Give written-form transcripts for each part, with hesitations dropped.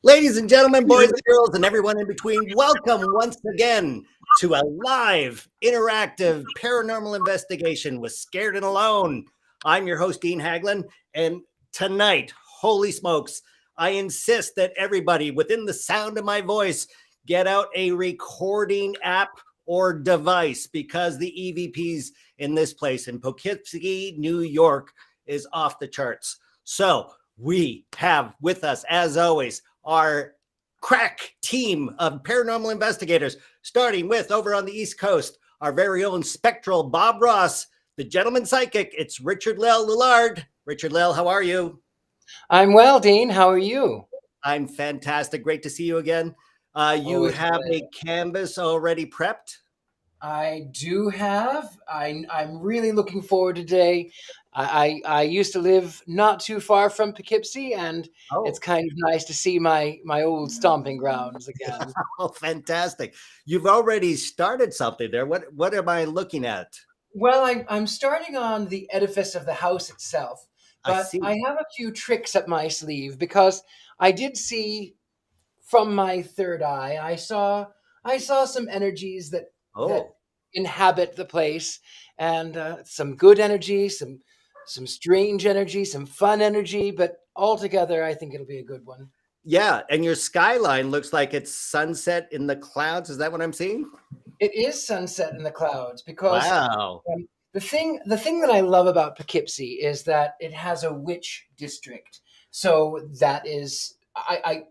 Ladies and gentlemen, boys and girls, and everyone in between, welcome once again to a live, interactive paranormal investigation with Scared and Alone. I'm your host, Dean Haglund, and tonight, holy smokes, I insist that everybody within the sound of my voice get out a recording app or device because the EVPs in this place in Poughkeepsie, New York is off the charts. So we have with us, as always, our crack team of paranormal investigators, starting with over on the East Coast, our very own spectral Bob Ross, the gentleman psychic. It's Richard-Lael Lillard. Richard-Lael, how are you? I'm well, Dean. How are you? I'm fantastic. Great to see you again. You have a canvas already prepped? I do have. I'm really looking forward today. I used to live not too far from Poughkeepsie, and it's kind of nice to see my old stomping grounds again. Oh, fantastic. You've already started something there. What am I looking at? Well, I'm starting on the edifice of the house itself, but I have a few tricks up my sleeve because I did see from my third eye, I saw some energies that inhabit the place, and some good energy, some strange energy, some fun energy, but altogether, I think it'll be a good one. Yeah, and your skyline looks like it's sunset in the clouds. Is that what I'm seeing? It is sunset in the clouds because the thing that I love about Poughkeepsie is that it has a witch district. So that is,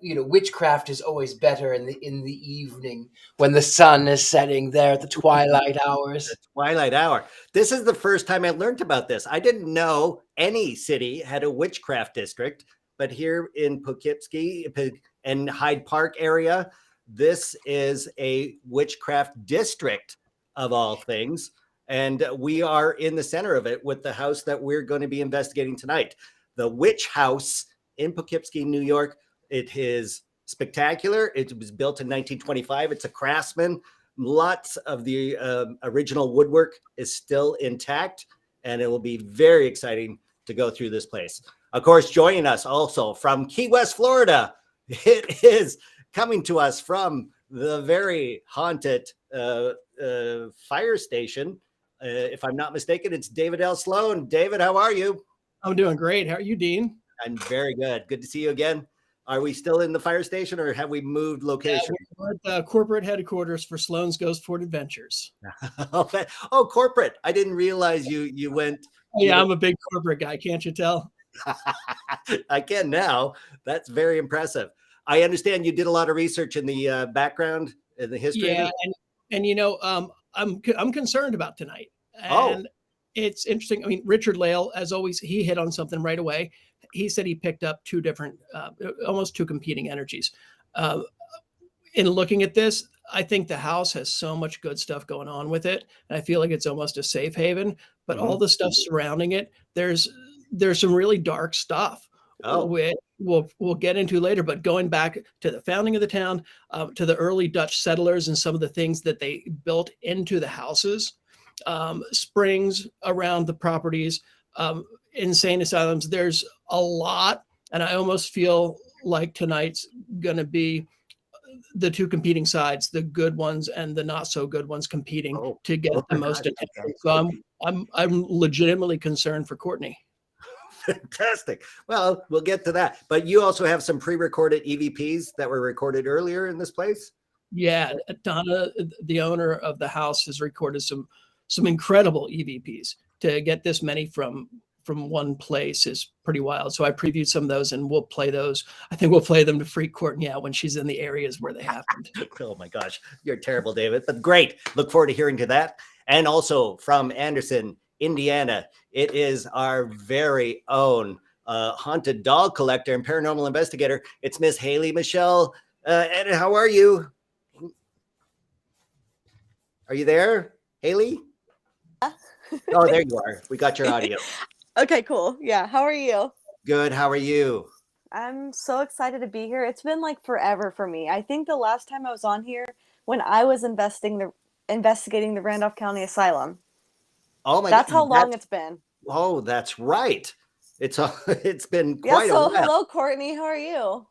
witchcraft is always better in the evening when the sun is setting there at the twilight hours. The twilight hour. This is the first time I learned about this. I didn't know any city had a witchcraft district, but here in Poughkeepsie and Hyde Park area, this is a witchcraft district of all things. And we are in the center of it with the house that we're going to be investigating tonight. The Witchaus in Poughkeepsie, New York. It is spectacular. It was built in 1925. It's a craftsman. Lots of the original woodwork is still intact, and it will be very exciting to go through this place. Of course, joining us also from Key West, Florida, it is coming to us from the very haunted fire station. If I'm not mistaken, it's David L. Sloan. David, how are you? I'm doing great. How are you, Dean? I'm very good. Good to see you again. Are we still in the fire station or have we moved location? Yeah, we're at the corporate headquarters for Sloan's Ghost Fort Adventures. Oh, corporate. I didn't realize you went. Yeah, I'm a big corporate guy. Can't you tell? I can now. That's very impressive. I understand you did a lot of research in the background in the history. Yeah, and I'm concerned about tonight. And it's interesting. I mean, Richard-Lael, as always, he hit on something right away. He said he picked up two different, almost two competing energies. In looking at this, I think the house has so much good stuff going on with it. And I feel like it's almost a safe haven, but all the stuff surrounding it, there's some really dark stuff. Which we'll get into later, but going back to the founding of the town, to the early Dutch settlers and some of the things that they built into the houses, springs around the properties, insane asylums. There's a lot, and I almost feel like tonight's going to be the two competing sides, the good ones and the not so good ones competing to get the most attention. So I'm legitimately concerned for Courtney. Fantastic. Well, we'll get to that. But you also have some pre-recorded EVPs that were recorded earlier in this place? Yeah, Donna, the owner of the house, has recorded some incredible EVPs. To get this many from one place is pretty wild. So I previewed some of those, and we'll play those. I think we'll play them to freak Courtney out when she's in the areas where they happened. Oh my gosh, you're terrible, David, but great. Look forward to hearing to that. And also from Anderson, Indiana, it is our very own haunted doll collector and paranormal investigator. It's Miss Haley Michelle. And how are you? Are you there, Haley? Oh, there you are. We got your audio. Okay, cool. Yeah. How are you? Good. How are you? I'm so excited to be here. It's been like forever for me. I think the last time I was on here when I was investigating the Randolph County Asylum. Oh my! That's how long it's been. Oh, that's right. It's been quite a while. Hello, Courtney. How are you?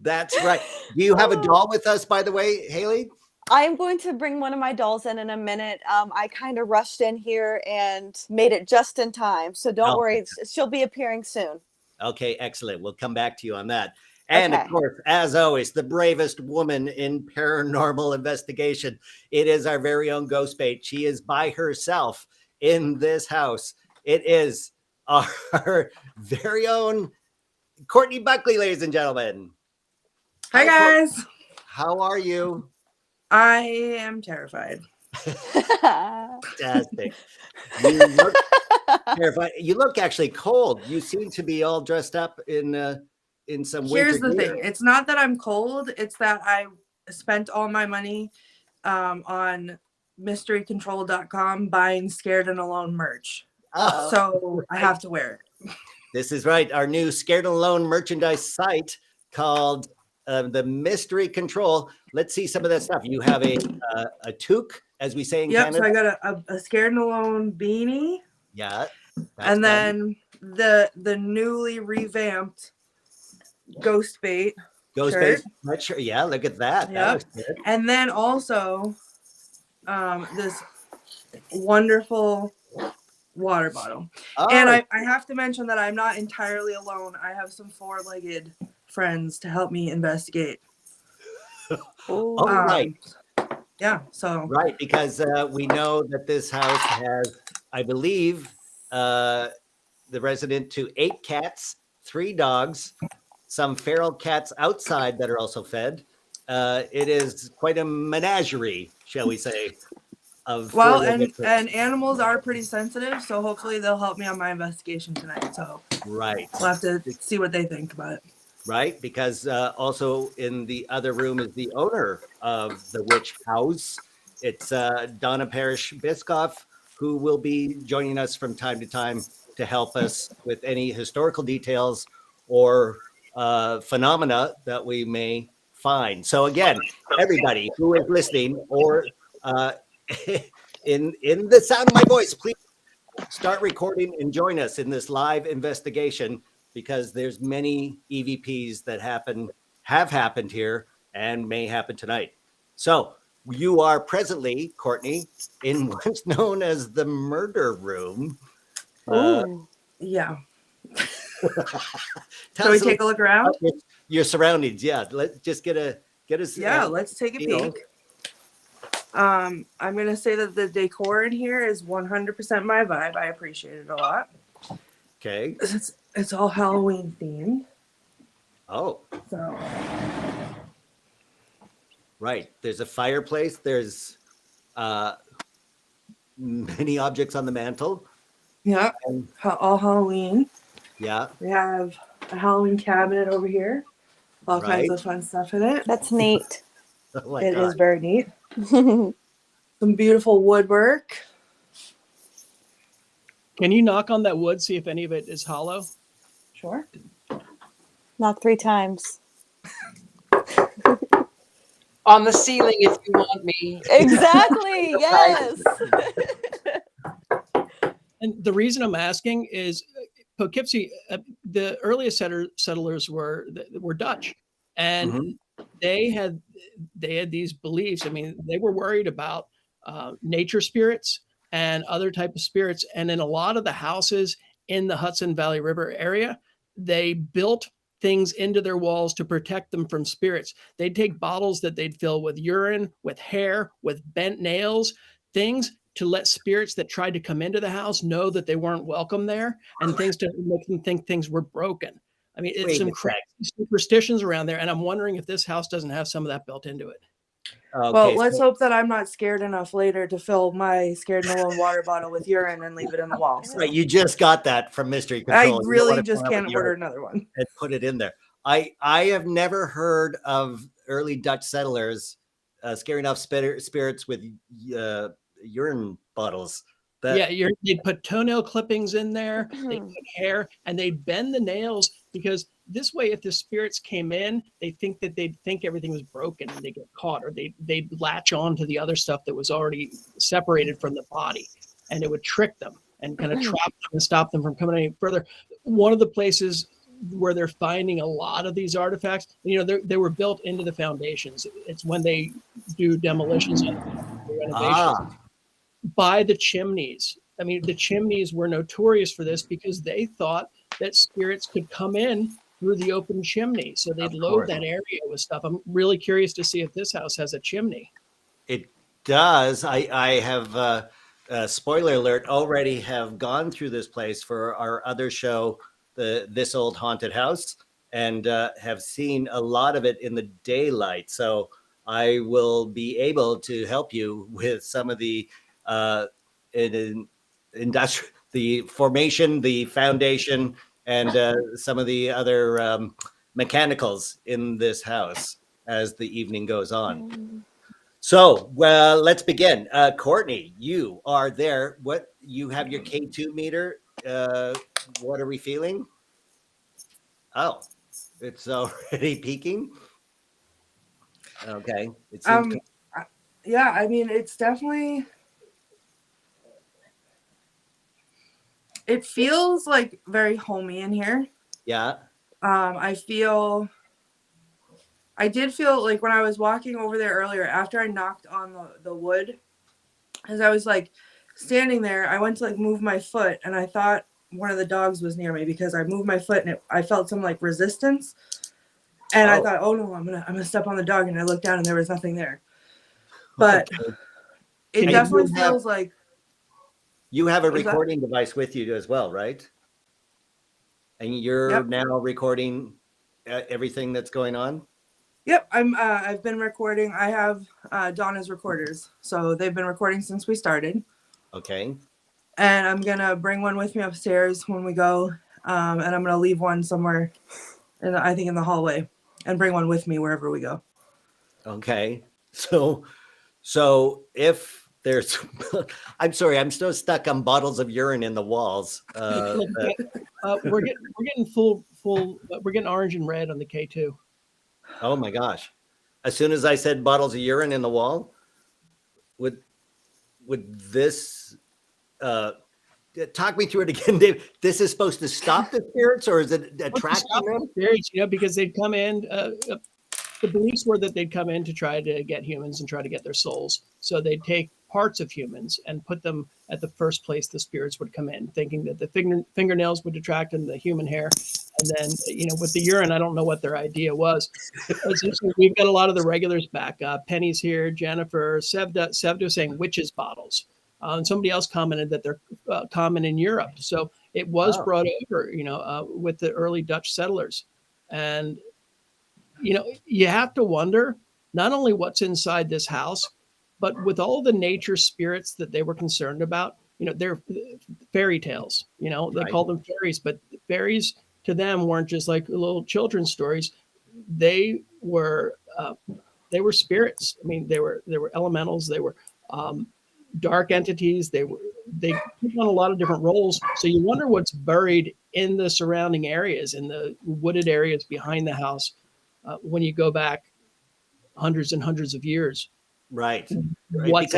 That's right. Do you have a doll with us, by the way, Haley? I'm going to bring one of my dolls in a minute. I kind of rushed in here and made it just in time. So don't worry. She'll be appearing soon. Okay, excellent. We'll come back to you on that. And of course, as always, the bravest woman in paranormal investigation. It is our very own Ghost Bait. She is by herself in this house. It is our very own Courtney Buckley, ladies and gentlemen. Hi, guys. How are you? I am terrified. Fantastic. You look terrified. You look actually cold. You seem to be all dressed up in some winter Here's the gear. thing. It's not that I'm cold. It's that I spent all my money on mysterycontrol.com buying Scared and Alone merch. Oh, so I have to wear it. This is right. Our new Scared and Alone merchandise site called the Mystery Control. Let's see some of that stuff. You have a toque, as we say in Canada. So I got a Scared and Alone beanie. Yeah. And then the newly revamped Ghost Bait. Ghost Bait sweatshirt. Yeah, look at that. Yep. That was good. And then also this wonderful water bottle. Oh, And I have to mention that I'm not entirely alone. I have some four-legged friends to help me investigate. Right. Yeah, so. Right, because we know that this house has, I believe, the resident to 8 cats, 3 dogs, some feral cats outside that are also fed. It is quite a menagerie, shall we say, of and animals are pretty sensitive, so hopefully they'll help me on my investigation tonight. So right, we'll have to see what they think about it. Right, because also in the other room is the owner of the Witchaus. It's Donna Parrish-Biscoff, who will be joining us from time to time to help us with any historical details or phenomena that we may find. So again, everybody who is listening or in the sound of my voice, please start recording and join us in this live investigation, because there's many EVPs that have happened here and may happen tonight. So you are presently, Courtney, in what's known as the murder room. Yeah. Shall we take a look around? Your surroundings, yeah. Let's just get a. Yeah, let's take a peek. I'm gonna say that the decor in here is 100% my vibe. I appreciate it a lot. Okay. It's all Halloween themed. Oh. So. Right. There's a fireplace. There's many objects on the mantle. Yeah. All Halloween. Yeah. We have a Halloween cabinet over here. All kinds of fun stuff in it. That's neat. Oh my It God. is very neat. Some beautiful woodwork. Can you knock on that wood, see if any of it is hollow? Sure. Knock 3 times. On the ceiling, if you want me. Exactly. Yes. And the reason I'm asking is Poughkeepsie, the earliest settlers were Dutch, and they had these beliefs. I mean, they were worried about nature spirits and other type of spirits. And in a lot of the houses in the Hudson Valley River area, they built things into their walls to protect them from spirits. They'd take bottles that they'd fill with urine, with hair, with bent nails, things to let spirits that tried to come into the house know that they weren't welcome there, and things to make them think things were broken. I mean, it's some crazy superstitions around there. And I'm wondering if this house doesn't have some of that built into it. Okay, well, let's hope that I'm not scared enough later to fill my Scared and Alone water bottle with urine and leave it in the wall. So. Right, you just got that from Mystery Control. I really just can't order another one. And put it in there. I have never heard of early Dutch settlers scaring off spirits with urine bottles. They'd put toenail clippings in there, they put hair, and they'd bend the nails, because this way, if the spirits came in, they'd think everything was broken and they get caught, or they'd latch on to the other stuff that was already separated from the body, and it would trick them and kind of trap them and stop them from coming any further. One of the places where they're finding a lot of these artifacts. You know, they were built into the foundations. It's when they do demolitions and renovations by the chimneys. I mean, the chimneys were notorious for this because they thought that spirits could come in through the open chimney. So they'd load that area with stuff. I'm really curious to see if this house has a chimney. It does. I have, spoiler alert, already have gone through this place for our other show, This Old Haunted House, and have seen a lot of it in the daylight. So I will be able to help you with some of the industrial, the formation, the foundation, and some of the other mechanicals in this house as the evening goes on. So, well, let's begin. Courtney, you are there. What, you have your K2 meter. What are we feeling? Oh, it's already peaking. Okay. It seems yeah, I mean, it's definitely, it feels like very homey in here. Yeah. I did feel like when I was walking over there earlier, after I knocked on the wood, as I was like standing there, I went to like move my foot, and I thought one of the dogs was near me because I moved my foot and I felt some like resistance, and I thought, oh no, I'm gonna step on the dog, and I looked down and there was nothing there. But it definitely feels like you have a recording device with you as well, right? And you're now recording everything that's going on. Yep, I've been recording. I have Donna's recorders, so they've been recording since we started. Okay. And I'm gonna bring one with me upstairs when we go, and I'm gonna leave one somewhere, I think in the hallway, and bring one with me wherever we go. Okay. So if there's, I'm sorry, I'm still stuck on bottles of urine in the walls. We're getting full. We're getting orange and red on the K2. Oh my gosh! As soon as I said bottles of urine in the wall, would this talk me through it again, Dave? This is supposed to stop the spirits, or is it attracting them? Spirits, you know, because they'd come in. The beliefs were that they'd come in to try to get humans and try to get their souls. So they'd take parts of humans and put them at the first place the spirits would come in, thinking that the fingernails would attract and the human hair. And then, you know, with the urine, I don't know what their idea was. We've got a lot of the regulars back. Penny's here, Jennifer, Sevda saying witches bottles. And somebody else commented that they're common in Europe. So it was brought over, you know, with the early Dutch settlers. And, you know, you have to wonder not only what's inside this house, but with all the nature spirits that they were concerned about, you know, they're fairy tales, you know, they call them fairies, but fairies to them weren't just like little children's stories. They were spirits. I mean, they were elementals. They were dark entities. They took on a lot of different roles. So you wonder what's buried in the surrounding areas, in the wooded areas behind the house, when you go back hundreds and hundreds of years. Right. What's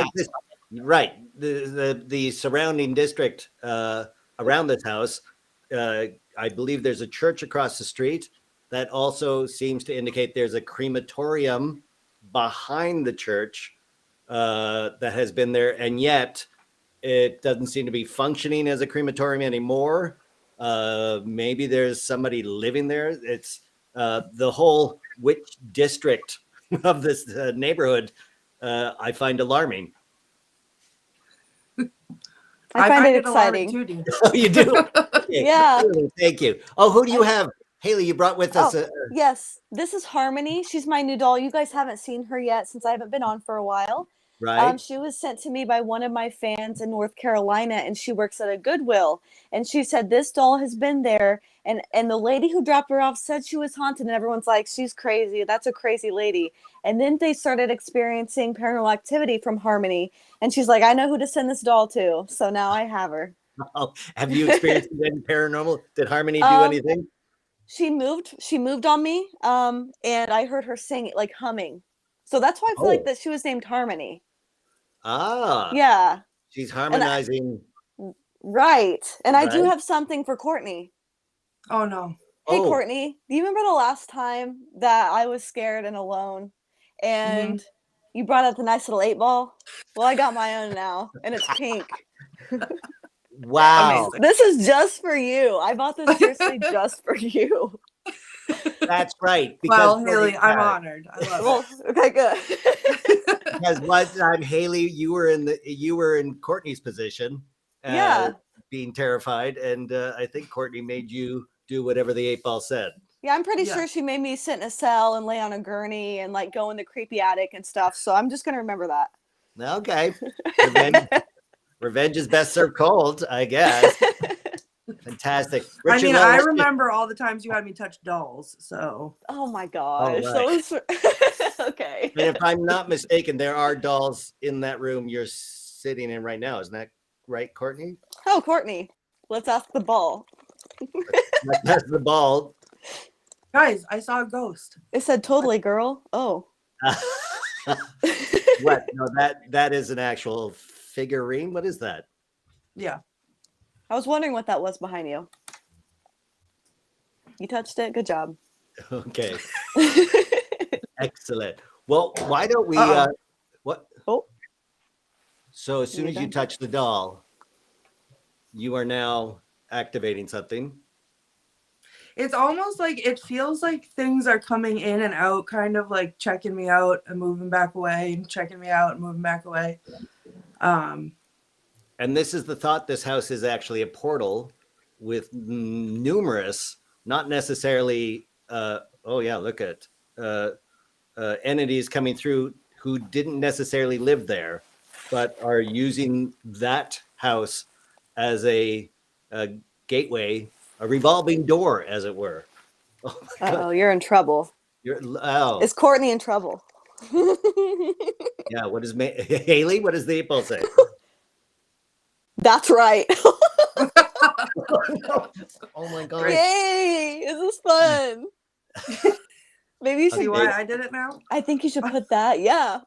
the surrounding district around this house, I believe there's a church across the street that also seems to indicate there's a crematorium behind the church that has been there, and yet it doesn't seem to be functioning as a crematorium anymore. Maybe there's somebody living there. It's the whole witch district of this neighborhood. I find alarming. I find it exciting. Too, Dean. Oh, you do? Okay. Yeah. Thank you. Oh, who do you have? Haley, you brought with us. Yes, this is Harmony. She's my new doll. You guys haven't seen her yet since I haven't been on for a while. Right. She was sent to me by one of my fans in North Carolina, and she works at a Goodwill. And she said this doll has been there, and the lady who dropped her off said she was haunted, and everyone's like, she's crazy. That's a crazy lady. And then they started experiencing paranormal activity from Harmony, and she's like, I know who to send this doll to. So now I have her. Oh, have you experienced any paranormal? Did Harmony do anything? She moved on me, and I heard her sing, like humming. So that's why I feel like that she was named Harmony. Ah. Yeah. She's harmonizing. Right. And I do have something for Courtney. Oh no. Hey, Oh. Courtney, do you remember the last time that I was scared and alone and you brought up the nice little 8-ball? Well, I got my own now and it's pink. Wow. Amazing. This is just for you. I bought this seriously just for you. That's right. Well, Haley, I'm honored. I love it. Okay, good. Because one time, Haley, you were in Courtney's position, being terrified, and I think Courtney made you do whatever the 8-ball said. Yeah, I'm pretty sure she made me sit in a cell and lay on a gurney and like go in the creepy attic and stuff. So I'm just gonna remember that. Okay. Revenge is best served cold, I guess. Fantastic. Richard-Lael, I remember all the times you had me touch dolls. So. Oh my gosh. Right. Okay. And if I'm not mistaken, there are dolls in that room you're sitting in right now. Isn't that right, Courtney? Oh, Courtney. Let's ask the ball. That's the ball. Guys, I saw a ghost. It said totally girl. Oh. What? No, that is an actual figurine. What is that? Yeah. I was wondering what that was behind you. You touched it. Good job. Okay. Excellent. Well, why don't we what? Oh. So as soon as you touch the doll, you are now activating something. It's almost like it feels like things are coming in and out, kind of like checking me out and moving back away and checking me out and moving back away. And this is the thought, this house is actually a portal with numerous, not necessarily, look at entities coming through who didn't necessarily live there, but are using that house as a gateway, a revolving door, as it were. Oh, you're in trouble. Is Courtney in trouble? Yeah, what is Haley? What does the 8-ball say? That's right. Oh my god! Yay! This is fun. Maybe you should. See why I did it now? I think you should put that,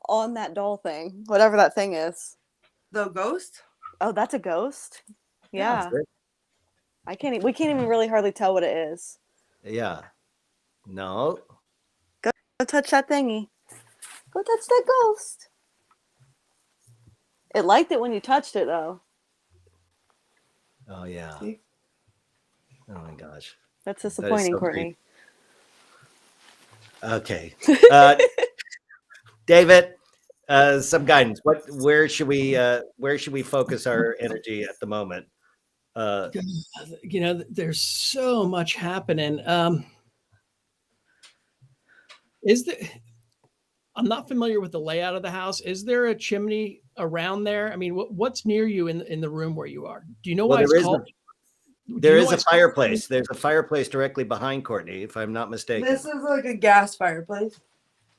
on that doll thing, whatever that thing is. The ghost? Oh, that's a ghost. Yeah. Yeah, We can't even really hardly tell what it is. Yeah. No. Go touch that thingy. Go touch that ghost. It liked it when you touched it, though. Oh yeah. See? Oh my gosh. That's disappointing, so Courtney. Okay. David, some guidance. Where should we focus our energy at the moment? There's so much happening. I'm not familiar with the layout of the house. Is there a chimney around there? I mean, what's near you in the room where you are? Do you know why it's called? There is a fireplace. There's a fireplace directly behind Courtney, if I'm not mistaken. This is like a gas fireplace,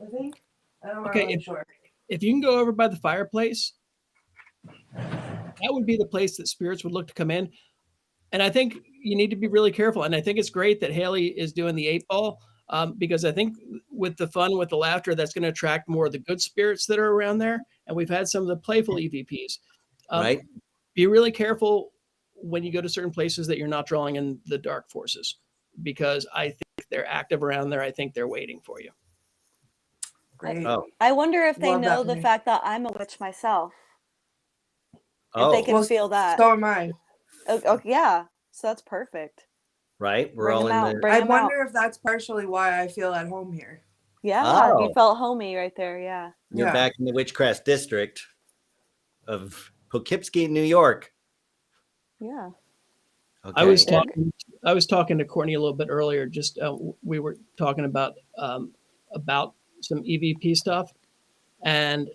I think. I'm not really sure. If you can go over by the fireplace, that would be the place that spirits would look to come in. And I think you need to be really careful. And I think it's great that Haley is doing the 8-ball because I think with the fun, with the laughter, that's going to attract more of the good spirits that are around there. And we've had some of the playful EVPs. Right. Be really careful when you go to certain places that you're not drawing in the dark forces, because I think they're active around there. I think they're waiting for you. Great. I wonder if they Love that know for the me. fact that I'm a witch myself. If they can feel that. So am I. Okay, yeah. So that's perfect. Right. We're Bring all them in out. there. I wonder if that's partially why I feel at home here. Yeah, Oh. you felt homey right there. Yeah. You're Yeah. back in the Witchcraft district of Poughkeepsie, New York. Yeah. Okay. I was talking to Courtney a little bit earlier. Just we were talking about some EVP stuff, and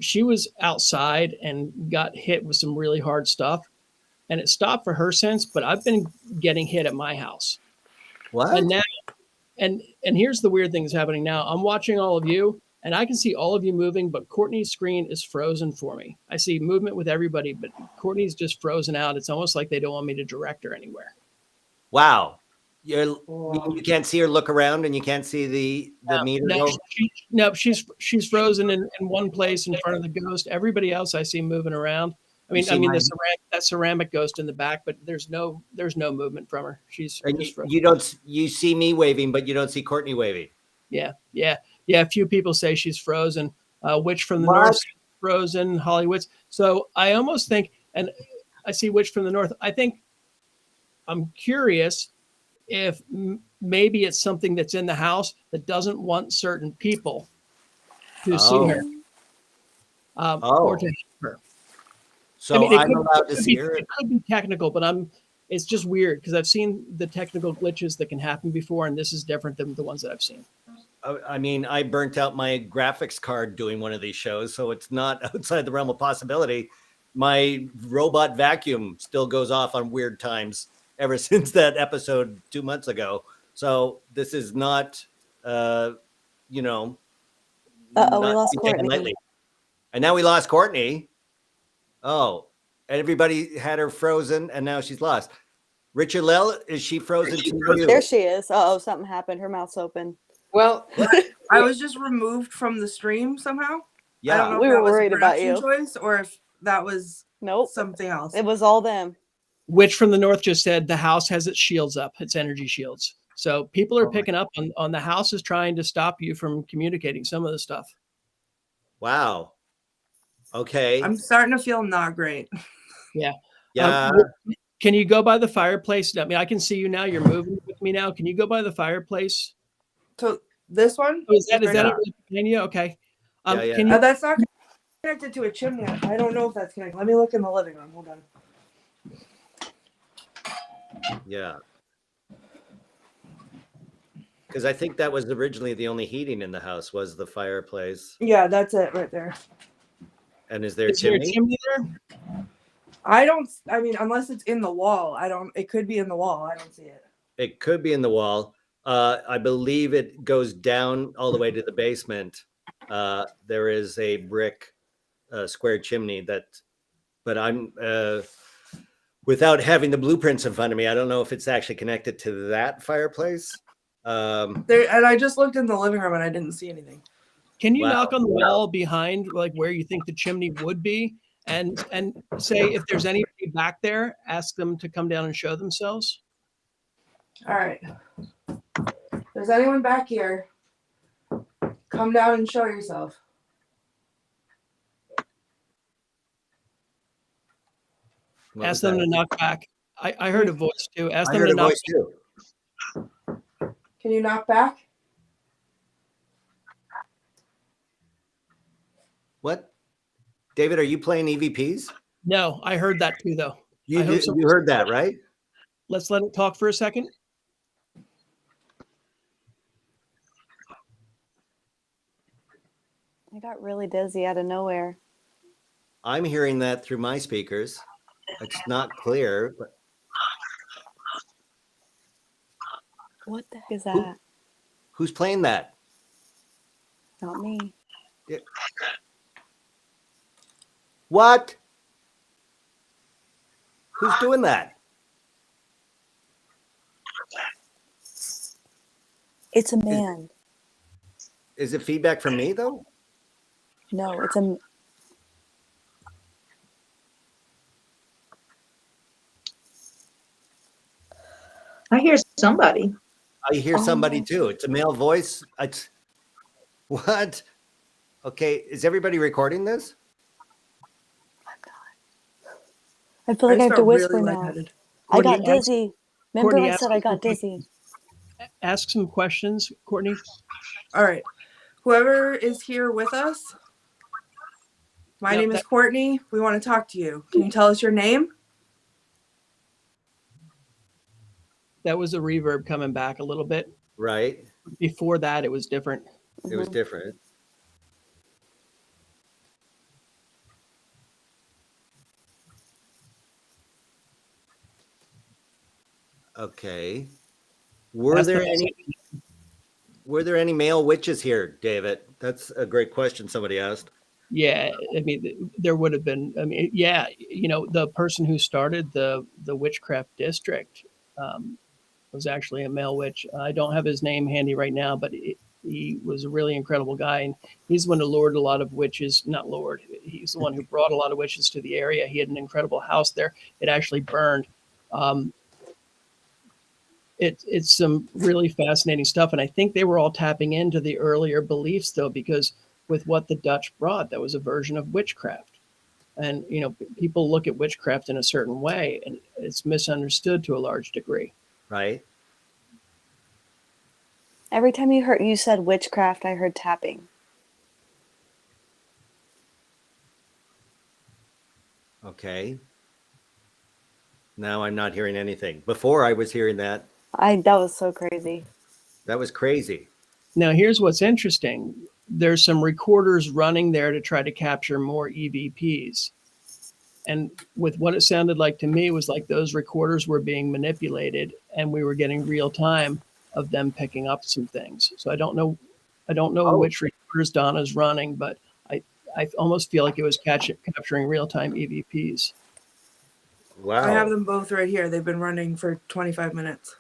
she was outside and got hit with some really hard stuff, and it stopped for her sense. But I've been getting hit at my house. What? And now, and here's the weird thing that's happening now. I'm watching all of you, and I can see all of you moving, but Courtney's screen is frozen for me. I see movement with everybody, but Courtney's just frozen out. It's almost like they don't want me to direct her anywhere. Wow. You can't see her look around, and you can't see the meter. She's frozen in one place in front of the ghost. Everybody else I see moving around. I mean, that ceramic ghost in the back, but there's no movement from her. She's and just you see me waving, but you don't see Courtney waving. Yeah. A few people say she's frozen. Witch from the north, frozen. Hollywood's. So I almost think, and I see Witch from the north. I think I'm curious if maybe it's something that's in the house that doesn't want certain people to see her. Or to hear her. So I mean, I'm allowed to see her. It could be technical, but it's just weird because I've seen the technical glitches that can happen before, and this is different than the ones that I've seen. I mean, I burnt out my graphics card doing one of these shows, so it's not outside the realm of possibility. My robot vacuum still goes off on weird times ever since that episode 2 months ago. So this is not, we lost Courtney. And now we lost Courtney. Oh, everybody had her frozen, and now she's lost. Richard-Lael, is she frozen too? There she is. Something happened. Her mouth's open. Well, I was just removed from the stream somehow. Yeah, I don't know we if were that was worried a about you. choice or if that was Nope, something else. it was all them. Witch from the north just said the house has its shields up, its energy shields. So people are picking up on the house is trying to stop you from communicating some of the stuff. Wow. Okay. I'm starting to feel not great. Yeah. Yeah. Can you go by the fireplace? I mean, I can see you now. You're moving with me now. Can you go by the fireplace? So this one? Oh, is that it? Okay. Yeah. Can you, That's not connected to a chimney. I don't know if that's connected. Let me look in the living room. Hold on. Yeah. Because I think that was originally the only heating in the house was the fireplace. Yeah, that's it right there. And is there is there a chimney there? I mean, unless it's in the wall, it could be in the wall. I don't see it. It could be in the wall. I believe it goes down all the way to the basement. There is a brick square chimney but I'm without having the blueprints in front of me, I don't know if it's actually connected to that fireplace. And I just looked in the living room and I didn't see anything. Can you knock on the wall behind, like where you think the chimney would be, and say if there's anybody back there, ask them to come down and show themselves? All right. If there's anyone back here, come down and show yourself. Ask them to knock back. I heard a voice too. Ask them to knock too. Can you knock back? What? David, are you playing EVPs? No, I heard that too, though. You heard that, right? Let's let it talk for a second. I got really dizzy out of nowhere. I'm hearing that through my speakers. It's not clear. But... What the heck is that? Who's playing that? Not me. Yeah. What? Who's doing that? It's a man. Is it feedback from me, though? No, it's a... I hear somebody. I hear somebody too. It's a male voice. It's what? Okay, is everybody recording this? I feel like I have to whisper really now. lightheaded. I got dizzy. Remember Courtney, I said I got dizzy. Ask some questions, Courtney. All right. Whoever is here with us, my name is Courtney. We want to talk to you. Can you tell us your name? That was a reverb coming back a little bit. Right. Before that, it was different. It was different. Okay. Were there any male witches here, David? That's a great question somebody asked. Yeah, I mean, there would have been. I mean, yeah, the person who started the Witchcraft district was actually a male witch. I don't have his name handy right now, but He was a really incredible guy, and he's the one who lured a lot of witches. Not lured. He's the one who brought a lot of witches to the area. He had an incredible house there. It actually burned. It's some really fascinating stuff, and I think they were all tapping into the earlier beliefs, though, because with what the Dutch brought, that was a version of witchcraft. And, you know, people look at witchcraft in a certain way, and it's misunderstood to a large degree. Right. Every time you said witchcraft, I heard tapping. Okay. Now I'm not hearing anything. Before I was hearing that. That was so crazy. That was crazy. Now, here's what's interesting. There's some recorders running there to try to capture more EVPs. And with what it sounded like to me was like those recorders were being manipulated and we were getting real time of them picking up some things. So I don't know which recorders Donna's running, but I almost feel like it was capturing real-time EVPs. Wow. I have them both right here. They've been running for 25 minutes.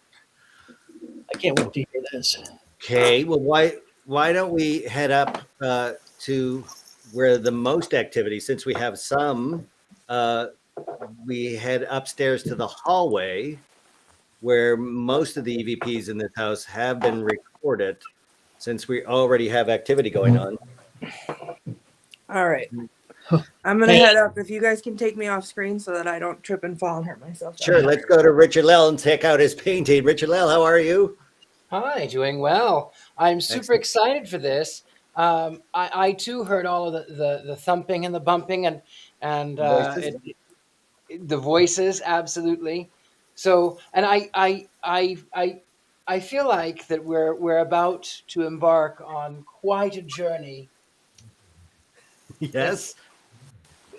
I can't wait to hear this. Okay. Well, why don't we head up to where the most activity, since we have some, we head upstairs to the hallway where most of the EVPs in this house have been recorded, since we already have activity going on. All right. I'm going to head up. If you guys can take me off screen so that I don't trip and fall and hurt myself. Sure. Let's go to Richard-Lael and check out his painting. Richard-Lael, how are you? Hi, doing well. I'm super excited for this. I too heard all of the thumping and the bumping and the voices, absolutely. So, and I feel like that we're about to embark on quite a journey. Yes.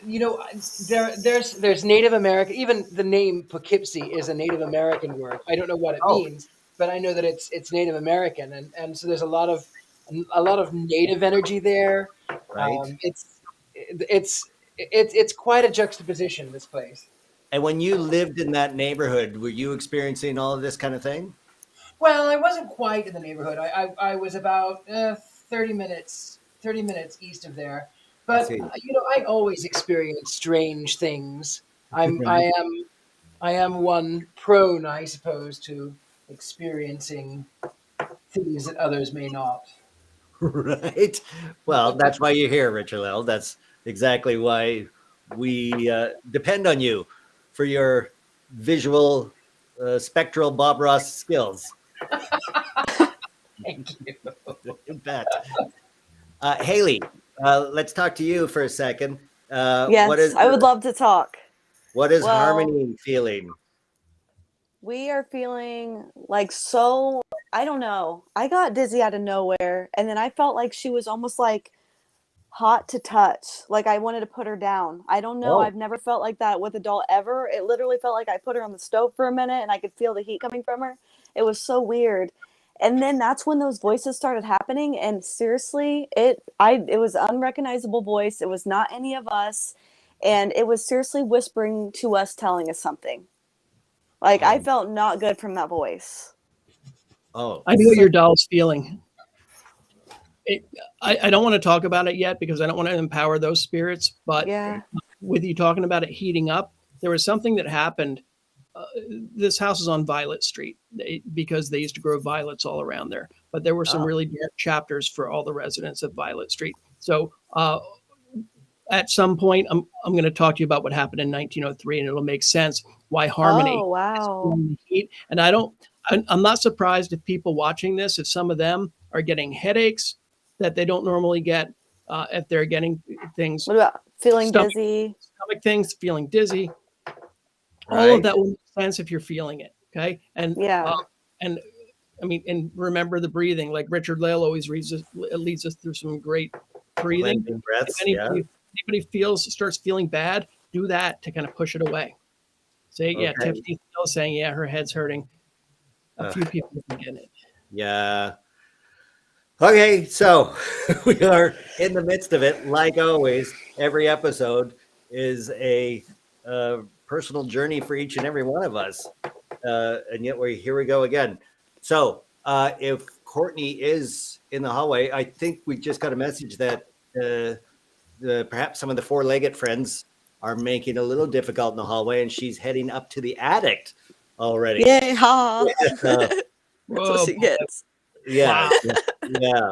You know, there's Native American. Even the name Poughkeepsie is a Native American word. I don't know what it means, but I know that it's Native American, and so there's a lot of Native energy there. Right. It's quite a juxtaposition, this place. And when you lived in that neighborhood, were you experiencing all of this kind of thing? Well, I wasn't quite in the neighborhood. I was about 30 minutes east of there. But you know, I always experience strange things. I am one prone, I suppose, to experiencing things that others may not. Right. Well, that's why you're here, Richard-Lael. That's exactly why we depend on you for your visual, spectral Bob Ross skills. Thank you. You bet. Haley, let's talk to you for a second. Yes, I would love to talk. What is Harmony feeling? We are feeling like I don't know. I got dizzy out of nowhere, and then I felt like she was almost like hot to touch. Like I wanted to put her down. I don't know. I've never felt like that with a doll ever. It literally felt like I put her on the stove for a minute, and I could feel the heat coming from her. It was so weird. And then that's when those voices started happening. And seriously, it was unrecognizable voice. It was not any of us. And it was seriously whispering to us, telling us something. Like I felt not good from that voice. Oh, I know what your doll's feeling. I don't want to talk about it yet because I don't want to empower those spirits. But with you talking about it heating up, there was something that happened. This house is on Violet Street because they used to grow violets all around there. But there were some really dark chapters for all the residents of Violet Street. So at some point, I'm going to talk to you about what happened in 1903, and it'll make sense why Harmony. Oh, wow. Heat. And I'm not surprised if people watching this, if some of them are getting headaches that they don't normally get, if they're getting things. What about feeling dizzy? Stomach things, feeling dizzy. Right. All of that will make sense if you're feeling it. Okay. And and I mean, and remember the breathing. Like Richard-Lael always leads us through some great breathing. Breaths, if anybody starts feeling bad, do that to kind of push it away. Say, Tiffany's still saying, her head's hurting. A few people can get it. Yeah. Okay, so we are in the midst of it. Like always, every episode is a personal journey for each and every one of us. And yet here we go again. So if Courtney is in the hallway. I think we just got a message that perhaps some of the four-legged friends are making it a little difficult in the hallway, and she's heading up to the attic already. Yay, ha! Yeah. That's what she gets. Yeah. Wow. Yeah.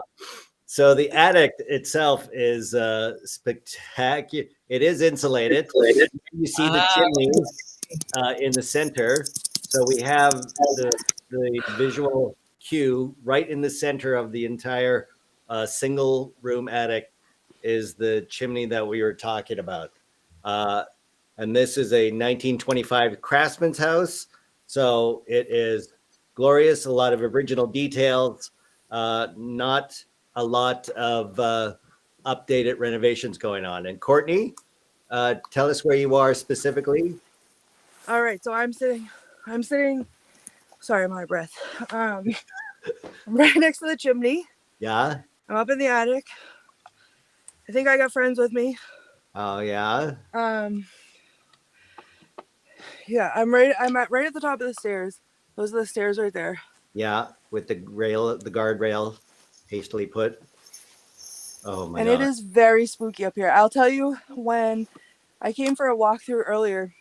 So the attic itself is spectacular. It is insulated. You see the chimneys in the center. So we have the visual cue right in the center of the entire single room attic is the chimney that we were talking about. And this is a 1925 craftsman's house. So it is glorious, a lot of original details, not a lot of updated renovations going on. And Courtney, tell us where you are specifically. All right, so I'm sitting, sorry, I'm out of breath. I'm right next to the chimney. Yeah. I'm up in the attic. I think I got friends with me. Oh, yeah. Yeah, I'm right at the top of the stairs. Those are the stairs right there. Yeah, with the guardrail hastily put. Oh my God. And it is very spooky up here. I'll tell you, when I came for a walkthrough earlier,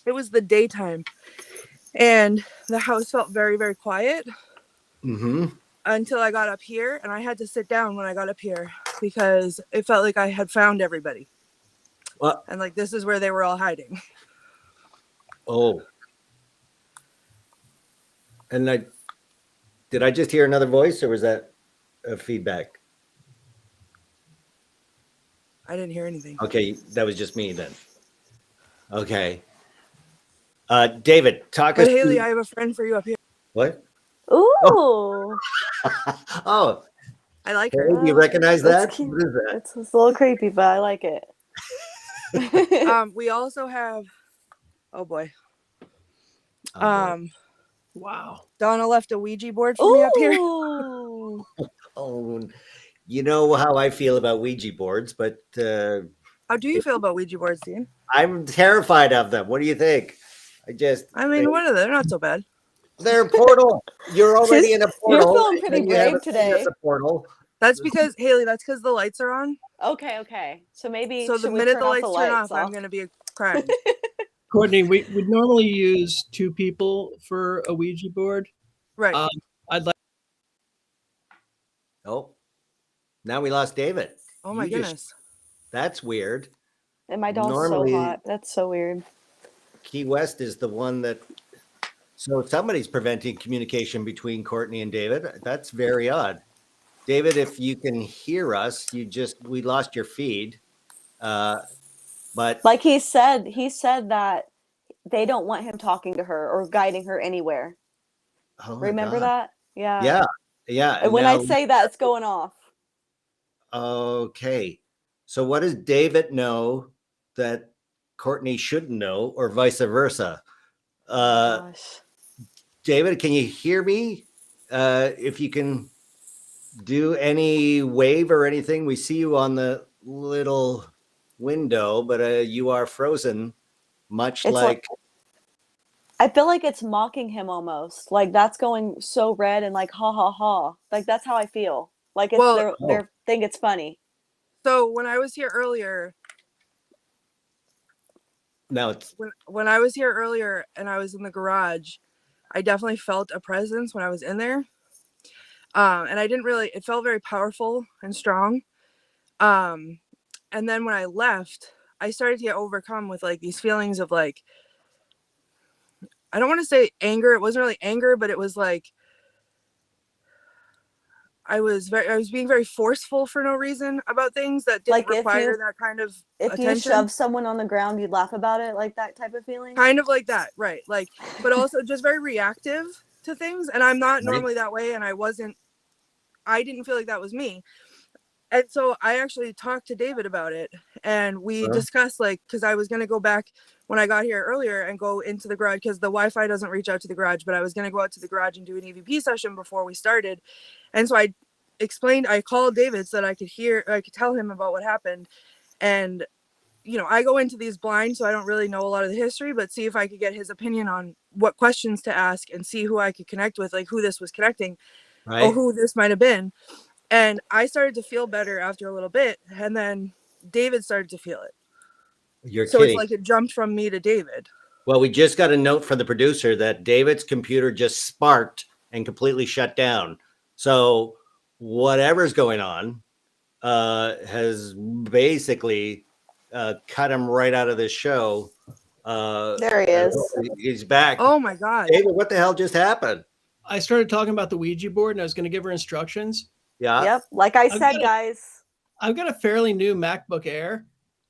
it was the daytime and the house felt very, very quiet until I got up here, and I had to sit down when I got up here because it felt like I had found everybody. What? And like, this is where they were all hiding. Oh. And did I just hear another voice, or was that a feedback? I didn't hear anything. Okay, that was just me then. Okay. David, talk us. But Haley, I have a friend for you up here. What? Ooh. Oh, I like hey, her. do you recognize that? Cute. What is that? It's a little creepy, but I like it. We also have, oh boy. Wow. Donna left a Ouija board for me up here. Ooh. Oh, you know how I feel about Ouija boards, but How do you feel about Ouija boards, Dean? I'm terrified of them. What do you think? I mean, what are they? They're not so bad. They're a portal. You're already in a portal. You're feeling pretty and you have brave a thing that's today. a portal. That's because, Haley, that's because the lights are on. Okay. So maybe So the should we minute turn the off lights the turn lights off, I'm going to be crying. Courtney, we normally use 2 people for a Ouija board. Right. I'd like. Oh, now we lost David. Oh my goodness. That's weird. And my dog's Normally- so hot. That's so weird. Key West is the one that. So somebody's preventing communication between Courtney and David. That's very odd. David, if you can hear us, we lost your feed. But Like he said that they don't want him talking to her or guiding her anywhere. oh my Remember God. that? Yeah. Yeah. And when now- I say that, it's going off. Okay. So what does David know that Courtney shouldn't know, or vice versa? Gosh. David, can you hear me? If you can do any wave or anything, we see you on the little window, but you are frozen, much It's like I feel like it's mocking him almost. Like that's going so red and like ha ha ha. Like that's how I feel. Like it's Well- they think it's funny. So when I was here earlier, now it's when I was here earlier and I was in the garage, I definitely felt a presence when I was in there. And I didn't really, it felt very powerful and strong. And then when I left, I started to get overcome with like these feelings of like, I don't want to say anger. It wasn't really anger, but it was like, I was being very forceful for no reason about things that didn't Like if require you- that kind of If attention. you shove someone on the ground, you'd laugh about it, like that type of feeling. Kind of like that, right? Like, but also just very reactive to things. And I'm not Right. normally that way, and I didn't feel like that was me. And so I actually talked to David about it, and we discussed like, because I was gonna go back when I got here earlier and go into the garage because the Wi-Fi doesn't reach out to the garage, but I was gonna go out to the garage and do an EVP session before we started. And so I called David so that I could tell him about what happened. And I go into these blind, so I don't really know a lot of the history, but see if I could get his opinion on what questions to ask and see who I could connect with, like who this was connecting or who this might have been. And I started to feel better after a little bit, and then David started to feel it. You're so kidding. It's like it jumped from me to David. Well, we just got a note from the producer that David's computer just sparked and completely shut down. So whatever's going on has basically cut him right out of this show. There he is. He's back. Oh my God. David, what the hell just happened? I started talking about the Ouija board and I was going to give her instructions. Yeah. Yep. Like I said, guys. I've got a fairly new MacBook Air.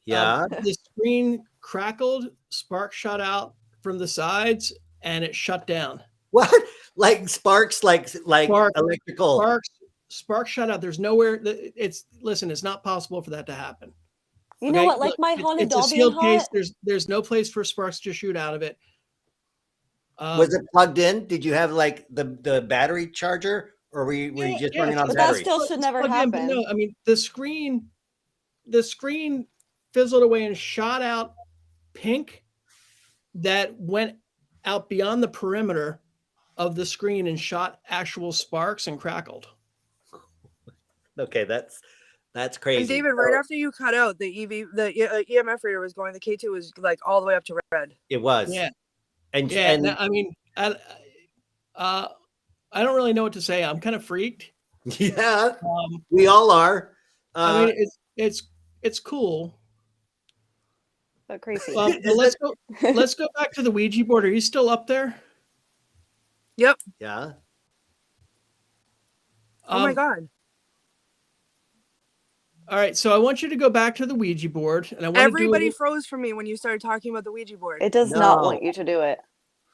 Yeah. The screen crackled, sparks shot out from the sides, and it shut down. What? Like sparks, like electrical. Sparks shut out. There's nowhere. It's not possible for that to happen. You know what? Like my haunted doll being hot. Case. There's no place for sparks to shoot out of it. Was it plugged in? Did you have like the battery charger, or were you just running on but battery? That still should never happen. No, I mean the screen fizzled away and shot out pink that went out beyond the perimeter of the screen and shot actual sparks and crackled. Okay, that's crazy. And David, right after you cut out the EMF reader was going, the K2 was like all the way up to red. It was. Yeah. And I mean, I don't really know what to say. I'm kind of freaked. Yeah, we all are. I mean, it's cool. But crazy. Let's go back to the Ouija board. Are you still up there? Yep. Yeah. Oh my God. All right, so I want you to go back to the Ouija board, and I want everybody froze for me when you started talking about the Ouija board. It does not want you to do it.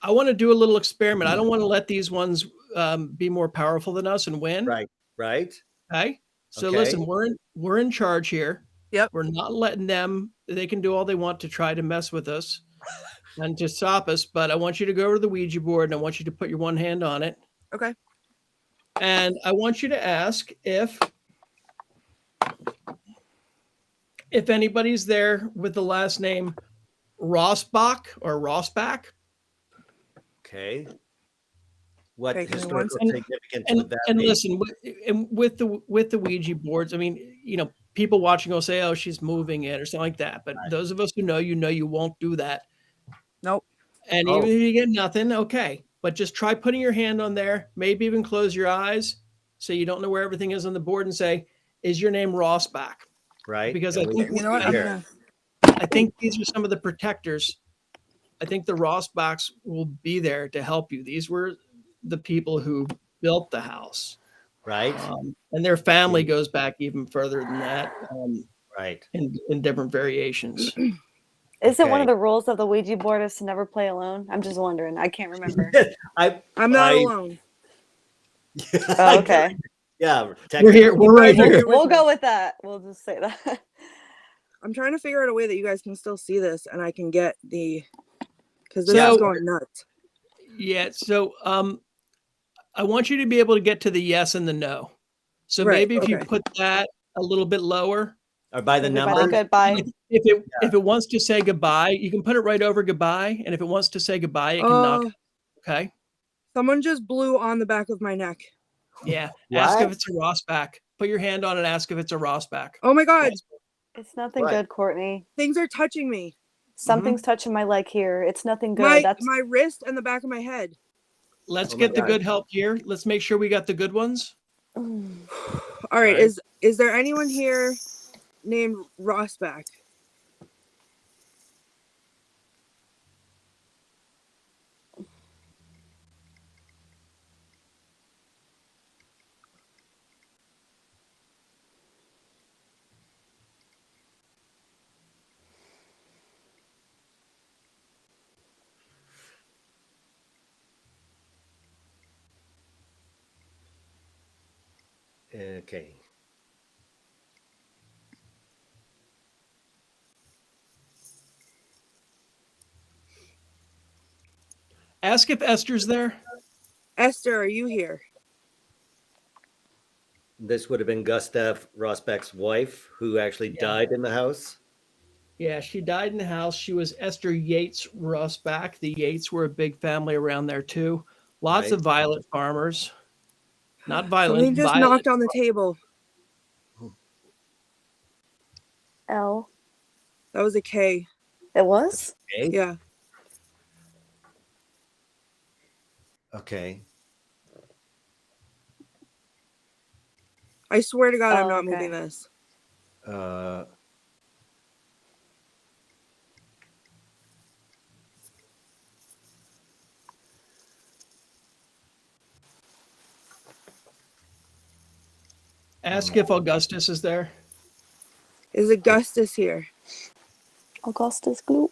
I want to do a little experiment. I don't want to let these ones be more powerful than us and win. Right. Okay. So Okay. listen, we're in charge here. Yep. We're not letting them. They can do all they want to try to mess with us and to stop us. But I want you to go over to the Ouija board, and I want you to put your one hand on it. Okay. And I want you to ask if anybody's there with the last name Rossbach or Rossbach. Okay. What Okay, historical significance would that and be? listen, with the Ouija boards, I mean, people watching will say, "Oh, she's moving it" or something like that. But those of us who know, you won't do that. Nope. And even if you get nothing, okay. But just try putting your hand on there. Maybe even close your eyes so you don't know where everything is on the board, and say, "Is your name Rossbach?" Right. Because I think You know what? I think these are some of the protectors. I think the Rossbachs will be there to help you. These were the people who built the house. Right. And their family goes back even further than that. Right. In different variations. Isn't one of the rules of the Ouija board is to never play alone? I'm just wondering. I can't remember. I'm not alone. Oh, okay. Yeah. We're here. We're right here. We'll go with that. We'll just say that. I'm trying to figure out a way that you guys can still see this and I can get because this is going nuts. Yeah. So I want you to be able to get to the yes and the no. So maybe if you put that a little bit lower. Or by the number. Goodbye. If it wants to say goodbye, you can put it right over goodbye. And if it wants to say goodbye, it can knock. Okay. Someone just blew on the back of my neck. Yeah. Ask if it's a Rossbach. Put your hand on it. Ask if it's a Rossbach. Oh my God. It's nothing good, Courtney. Things are touching me. Something's touching my leg here. It's nothing good. That's my wrist and the back of my head. Let's get the good help here. Let's make sure we got the good ones. All right. Is there anyone here named Rossbach? Okay. Ask if Esther's there. Esther, are you here? This would have been Gustav Rossbach's wife, who actually died in the house. Yeah, she died in the house. She was Esther Yates Rossback. The Yates were a big family around there too. Lots Right. of violet farmers. Not violent. Something just violet. knocked on the table. L. That was a K. It was? Okay. Yeah. Okay. I swear to God, I'm Oh, not okay. moving this. Ask if Augustus is there. Is Augustus here? Augustus Gloop.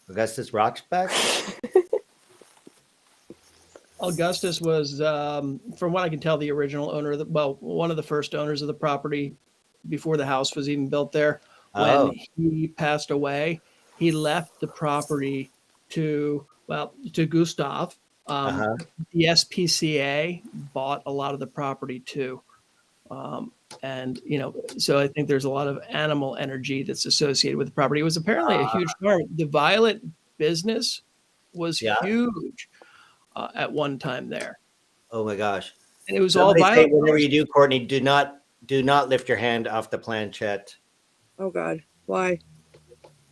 Augustus Roxback? Augustus was, from what I can tell, the original owner of one of the first owners of the property before the house was even built there. Oh. When he passed away, he left the property to Gustav. The SPCA bought a lot of the property too. And, so I think there's a lot of animal energy that's associated with the property. It was apparently a huge farm. The violet business was huge at one time there. Oh my gosh. And it was Somebody all say, violet. whatever you do, Courtney, do not lift your hand off the planchette. Oh God. Why?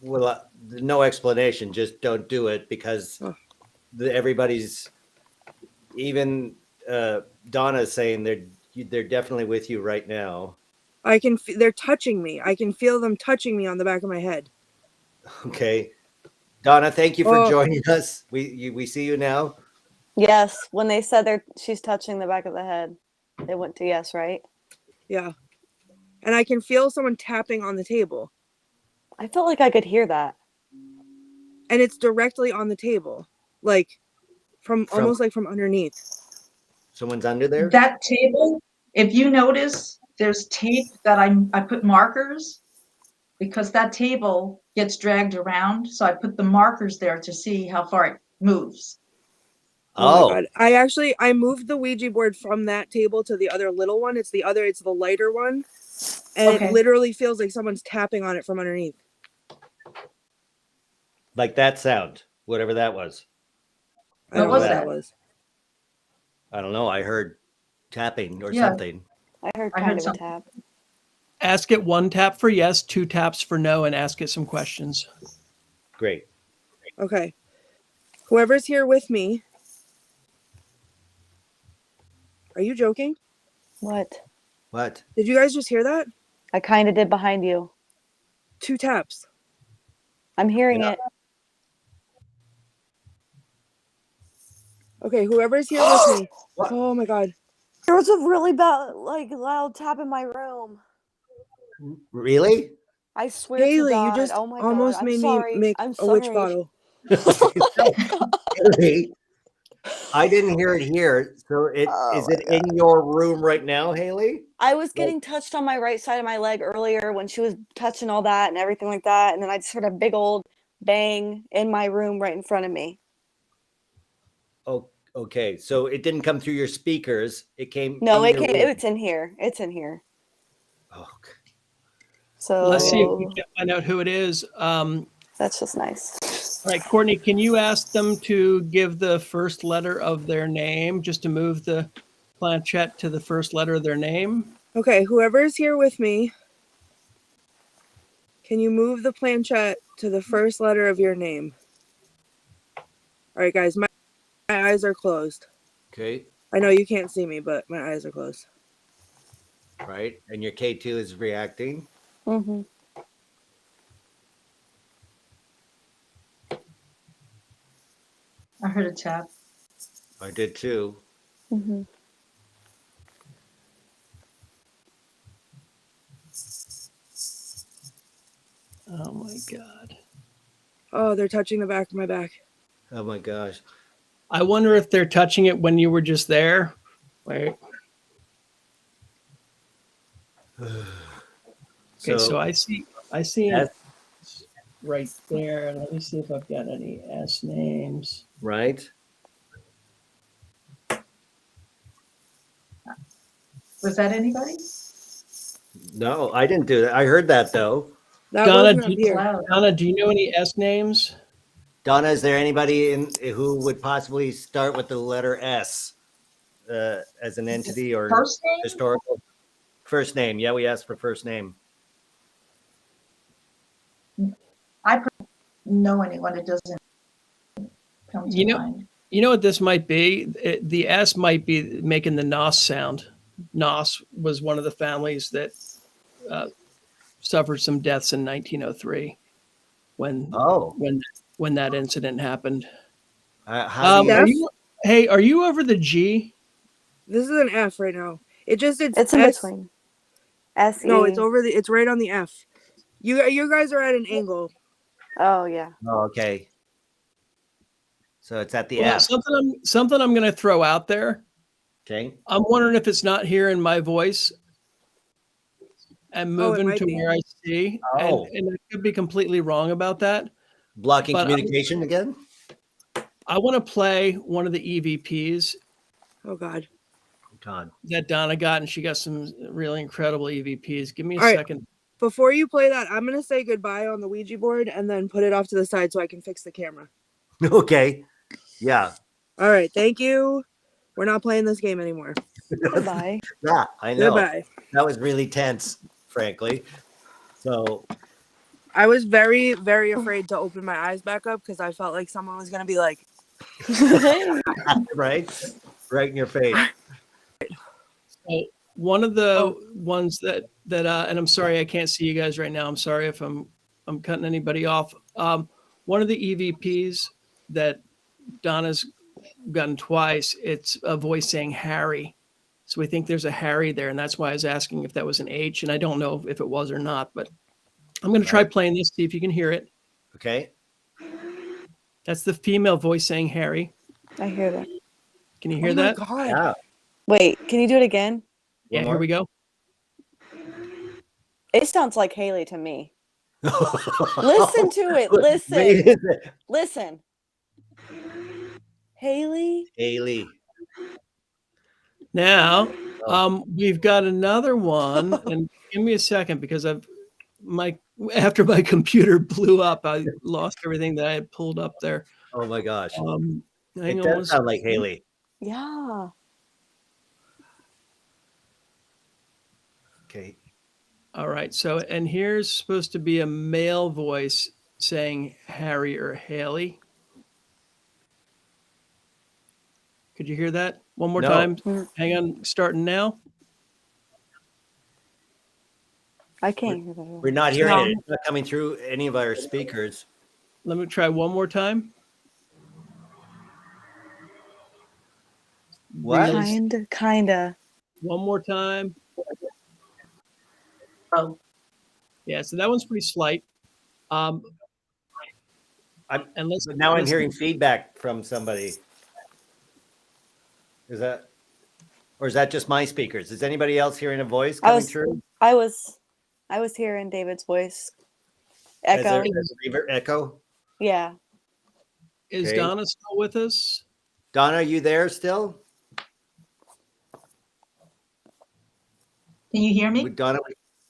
Well, no explanation. Just don't do it because everybody's, even Donna's saying they're definitely with you right now. They're touching me. I can feel them touching me on the back of my head. Okay. Donna, thank you for joining us. We see you now. Yes. When they said she's touching the back of the head, they went to yes, right? Yeah. And I can feel someone tapping on the table. I felt like I could hear that. And it's directly on the table. Like almost like from underneath. Someone's under there? That table, if you notice, there's tape that I put markers because that table gets dragged around. So I put the markers there to see how far it moves. Oh my God. I moved the Ouija board from that table to the other little one. It's the lighter one. And It literally feels like someone's tapping on it from underneath. Like that sound, whatever that was. What was that? I don't know. I heard tapping or something. I heard kind of a tap. Ask it 1 tap for yes, 2 taps for no, and ask it some questions. Great. Okay. Whoever's here with me. Are you joking? What? Did you guys just hear that? I kind of did behind you. 2 taps. I'm hearing it. Okay, whoever's here with me. Oh my God. There was a really loud tap in my room. Really? I swear Haley, to God. you just oh my almost God. made me make a witch bottle. Haley, I didn't hear it here. So is it in your room right now, Haley? I was getting touched on my right side of my leg earlier when she was touching all that and everything like that. And then I just heard a big old bang in my room right in front of me. Oh, okay. So it didn't come through your speakers. It came. No, it came. It's in here. It's in here. Oh, okay. So let's see if we can find out who it is. That's just nice. All right, Courtney, can you ask them to give the first letter of their name, just to move the planchette to the first letter of their name? Okay, whoever's here with me, can you move the planchette to the first letter of your name? All right, guys, my eyes are closed. Okay. I know you can't see me, but my eyes are closed. Right. And your K2 is reacting. Mm-hmm. I heard a tap. I did too. Mm-hmm. Oh my God. Oh, they're touching the back of my back. Oh my gosh. I wonder if they're touching it when you were just there. Wait. Okay, so I see it right there. Let me see if I've got any S names. Right. Was that anybody? No, I didn't do that. I heard that though. That Donna, wasn't up here. Cloud. Donna, do you know any S names? Donna, is there anybody who would possibly start with the letter S as an entity or First name? historical? First name. Yeah, we asked for first name. Know anyone that doesn't come to mind. You know what this might be? The S might be making the Nos sound. Nos was one of the families that suffered some deaths in 1903 when that incident happened. How do you, are you over the G? This is an F right now. It's in S. between. S. No, it's over it's right on the F. You guys are at an angle. Oh yeah. oh, okay. So it's at the Well, F. something I'm going to throw out there. Okay. I'm wondering if it's not hearing my voice and moving might to be. where I see. Oh. And I could be completely wrong about that. Blocking But communication again? I want to play one of the EVPs Oh God. God. that Donna got, and she got some really incredible EVPs. Give me a All right. second. Before you play that, I'm gonna say goodbye on the Ouija board and then put it off to the side so I can fix the camera. Okay. Yeah. All right. Thank you. We're not playing this game anymore. Goodbye. Yeah, I know. Goodbye. That was really tense, frankly. So I was very, very afraid to open my eyes back up because I felt like someone was gonna be like, right in your face. So one of the ones that and I'm sorry I can't see you guys right now. I'm sorry if I'm cutting anybody off. One of the EVPs that Donna's gotten twice, it's a voice saying Harry. So we think there's a Harry there, and that's why I was asking if that was an H, and I don't know if it was or not, but I'm going to try playing this, see if you can hear it. Okay. That's the female voice saying Harry. I hear that. Can you hear oh that? my God. Yeah. Wait, can you do it again? Yeah, here we go. It sounds like Haley to me. Listen to it. Listen. Listen. Haley. Now, we've got another one, and give me a second because after my computer blew up, I lost everything that I had pulled up there. Oh my gosh. Hang It on does sound like Haley. Yeah. Okay. All right. So, and here's supposed to be a male voice saying Harry or Haley. Could you hear that one more time? Hang on. Starting now. I can't hear that. We're not hearing it. It's not coming through any of our speakers. Let me try one more time. What? Kinda. One more time. Oh, Yeah, so that one's pretty slight. Now I'm hearing feedback from somebody. Is that just my speakers? Is anybody else hearing a voice coming through? I was hearing David's voice. Echo. As a reverb echo? Yeah. Is Okay. Donna still with us? Donna, are you there still? can you hear me? Donna,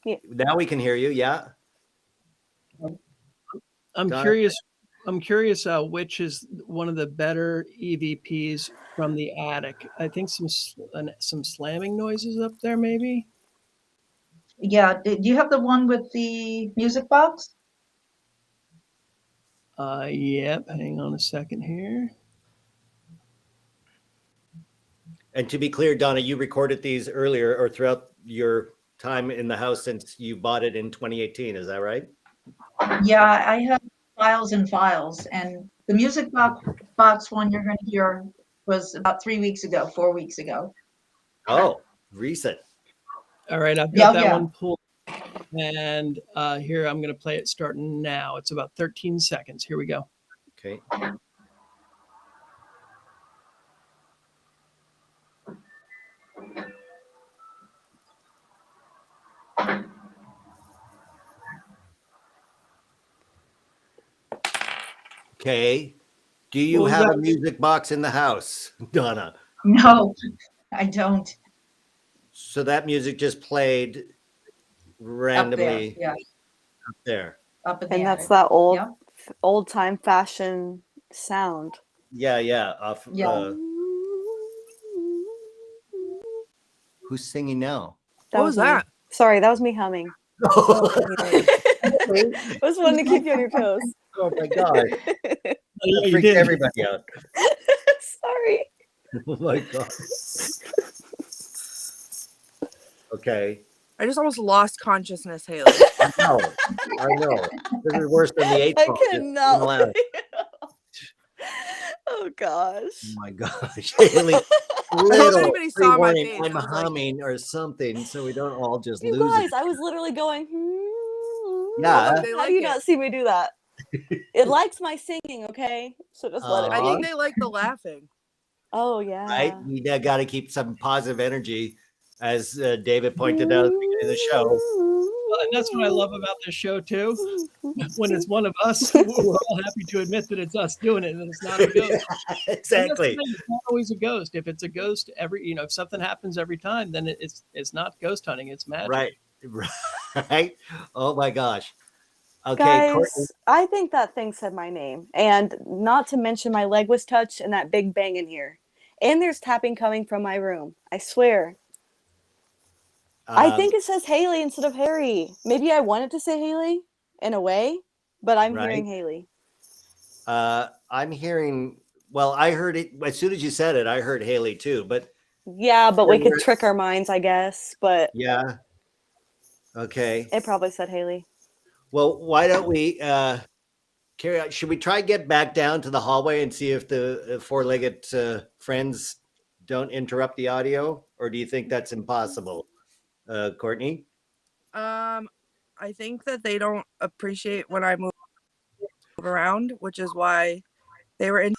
Yeah. now we can hear you. Yeah. I'm Donna? curious. I'm curious which is one of the better EVPs from the attic. I think some slamming noises up there, maybe. Yeah. Do you have the one with the music box? Yep. Hang on a second here. And to be clear, Donna, you recorded these earlier or throughout your time in the house since you bought it in 2018. Is that right? Yeah, I have files and files, and the music box one you're going to hear was about 4 weeks ago. Oh, recent. All right, I've got that Yeah. one pulled. And here I'm going to play it starting now. It's about 13 seconds. Here we go. Okay. Okay. Do you have a music box in the house, Donna? No, I don't. So that music just played Up there, randomly. yeah. up there. Up in the And that's attic. that Yep. old time fashion sound. Yeah. Off. Yeah. Who's singing now? What was me. that? Sorry, that was me humming. I was wanting to keep you on your toes. Oh my god! Yeah, That you freaked did. everybody out. Sorry. Oh my god. Okay. I just almost lost consciousness, Haley. I know. This is worse than the 8 I ball. Just cannot. allowed. Oh gosh. Oh my gosh, Haley. I hope Little anybody saw my pre-warning, face. I'm I was like, humming or something, so we don't all just You lose guys, it. I was literally going, Yeah. look, they How like do you it. not see me do that? It likes my singing, okay? So just let it I be. think they like the laughing. Oh yeah. Right? You got to keep some positive energy, as David pointed out at the beginning of the show. Well, and that's what I love about this show too. When it's one of us, we're all happy to admit that it's us doing it, and it's not a ghost. Exactly. It's not always a ghost. If it's a ghost, if something happens every time, then it's not ghost hunting. It's magic. Right. Oh my gosh. Okay, Guys, Courtney. I think that thing said my name. And not to mention my leg was touched and that big bang in here. And there's tapping coming from my room. I swear. I think it says Haley instead of Harry. Maybe I wanted to say Haley in a way, but I'm hearing Haley. I'm hearing, well, I heard it as soon as you said it, I heard Haley too, but yeah, but we could trick our minds, I guess. But yeah. Okay. It probably said Haley. Well, why don't we carry on? Should we try get back down to the hallway and see if the four-legged friends don't interrupt the audio, or do you think that's impossible, Courtney? I think that they don't appreciate when I move around, which is why they were in.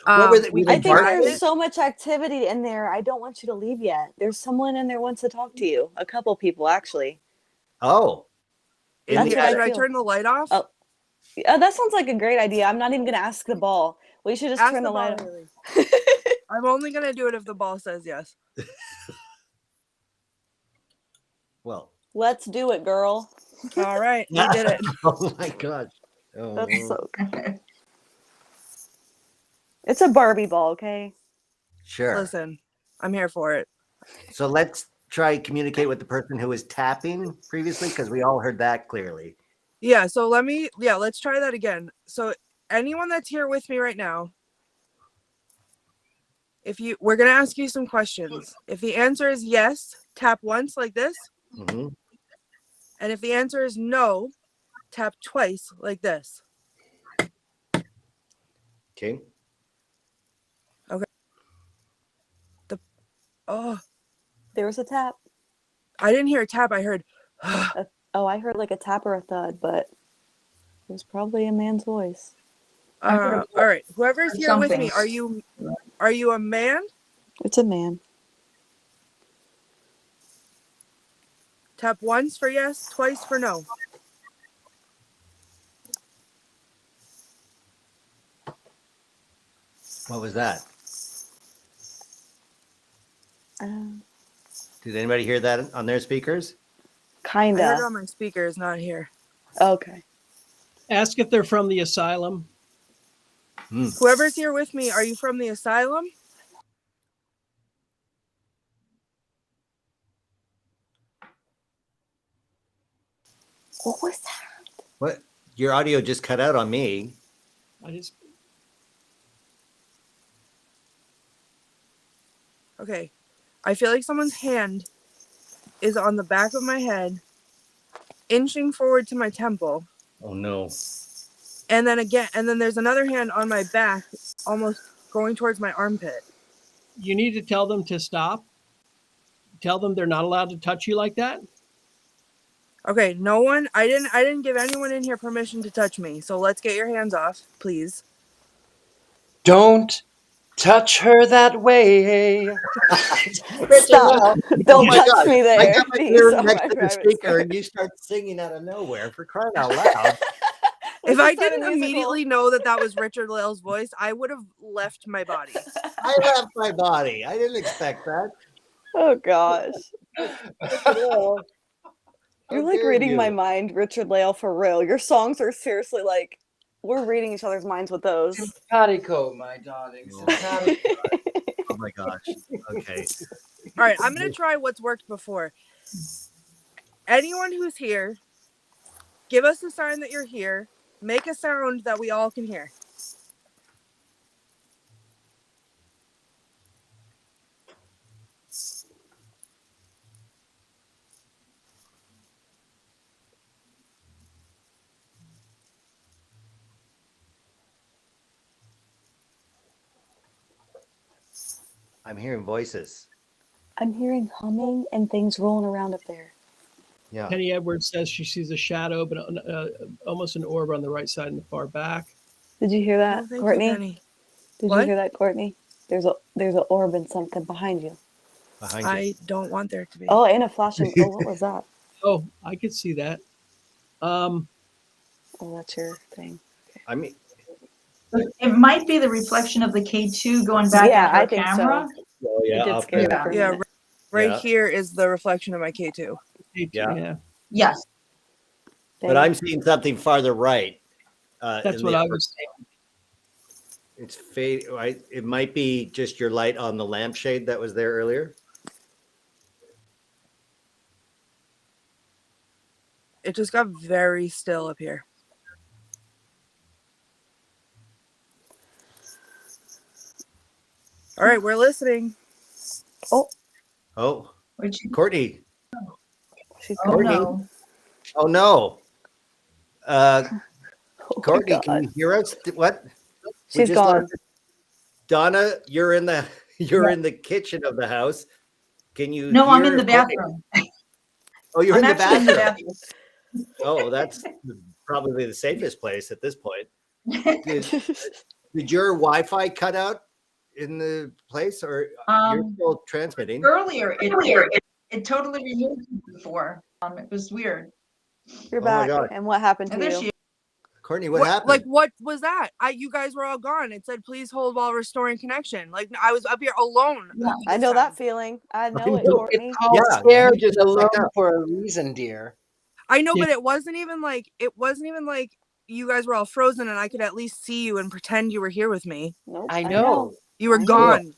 What were they, I think there's so much activity in there. I don't want you to leave yet. There's someone in there wants to talk to you. A couple people, actually. Oh. That's what Should I turn the light off? Oh, that sounds like a great idea. I'm not even going to ask the ball. We should just turn the light off. I'm only going to do it if the ball says yes. Well. Let's do it, girl. All right. We did it. Oh, my gosh. Oh, that's so good. It's a Barbie ball, okay? Sure. Listen, I'm here for it. So let's try communicate with the person who was tapping previously, because we all heard that clearly. Yeah, so let's try that again. So anyone that's here with me right now, we're going to ask you some questions. If the answer is yes, tap once like this. Mm-hmm. And if the answer is no, tap twice like this. Okay. Oh, there was a tap. I didn't hear a tap. I heard. I heard like a tap or a thud, but it was probably a man's voice. All right. Whoever's here with me, are you a man? It's a man. Tap once for yes, twice for no. What was that? Did anybody hear that on their speakers? Kinda. I heard it on my speakers, not here. Okay. Ask if they're from the asylum. Whoever's here with me, are you from the asylum? What was that? What? Your audio just cut out on me. Okay. I feel like someone's hand is on the back of my head, inching forward to my temple. Oh no. And then there's another hand on my back, almost going towards my armpit. You need to tell them to stop. Tell them they're not allowed to touch you like that. Okay, I didn't give anyone in here permission to touch me. So let's get your hands off, please. Don't touch her that way. Stop. Don't touch me there. I got my ear next to the speaker and you start singing out of nowhere, for crying out loud. If I didn't immediately know that was Richard-Lael's voice, I would have left my body. I left my body. I didn't expect that. Oh gosh. You're How like dare reading my you. mind, Richard-Lael, for real. Your songs are seriously like we're reading each other's minds with those. Simpatico, my darling. Simpatico. Oh my gosh. Okay. All right, I'm gonna try what's worked before. Anyone who's here, give us a sign that you're here. Make a sound that we all can hear. I'm hearing voices. I'm hearing humming and things rolling around up there. Yeah. Penny Edwards says she sees a shadow, but almost an orb on the right side in the far back. Did you hear that, Oh, thank Courtney? you, Penny. Did What? you hear that, Courtney? There's an orb and something behind you. Behind you. I don't want there to be. Oh, and a flashing. Oh, what was that? Oh, I could see that. Oh, that's your thing. I mean, It might be the reflection of the K2 going back Yeah, at her I think so. camera. oh yeah. It did up scare me there. for a Yeah, minute. right Yeah. here is the reflection of my K2. Yeah. Yes. But I'm seeing something farther right. That's in what the I upper- was saying. It's fade. Right. It might be just your light on the lampshade that was there earlier. It just got very still up here. All right, we're listening. Oh, Which, Courtney. She's oh Courtney. no. Oh no. Oh my Courtney, God. can you hear us? What? We She's just gone. learned- Donna, you're in the in the kitchen of the house. Can you? No, I'm hear in the Courtney? bathroom. Oh, you're I'm in the actually in the bathroom. bathroom. Oh, that's probably the safest place at this point. Did your Wi-Fi cut out in the place, or you're still transmitting? Earlier, it totally removed me before. It was weird. You're Oh my back. God. And what happened to And there you? she is. Courtney, what happened? Like, what was that? You guys were all gone. It said, "Please hold while restoring connection." Like, I was up here alone. Yeah. I know that feeling. I know it, know. Courtney. It's called Yeah, scared you just alone picked up. for a reason, dear. I know, Yeah. but it wasn't even like you guys were all frozen, and I could at least see you and pretend you were here with me. Nope. I know. You were I know. gone,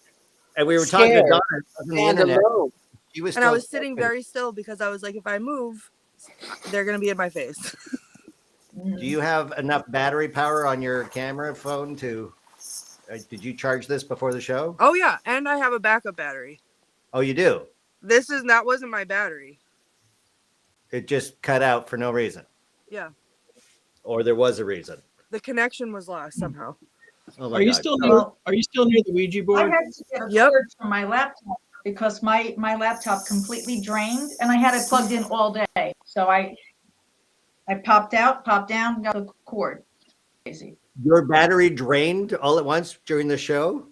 And we were talking to Scared. Donna on the Stand internet. alone. She was and I still was sitting very still because I was like, if I move, they're gonna be in my face. Do you have enough battery power on your camera phone to? Did you charge this before the show? Oh yeah, and I have a backup battery. Oh, you do. That wasn't my battery. It just cut out for no reason, Yeah, or there was a reason. the connection was lost somehow. Oh my Are you God. still near? Well, Are you still near the Ouija I board? had to get a Yep. cord from my laptop because my laptop completely drained and I had it plugged in all day. So I popped out, popped down, got a cord. Crazy. Your battery drained all at once during the show?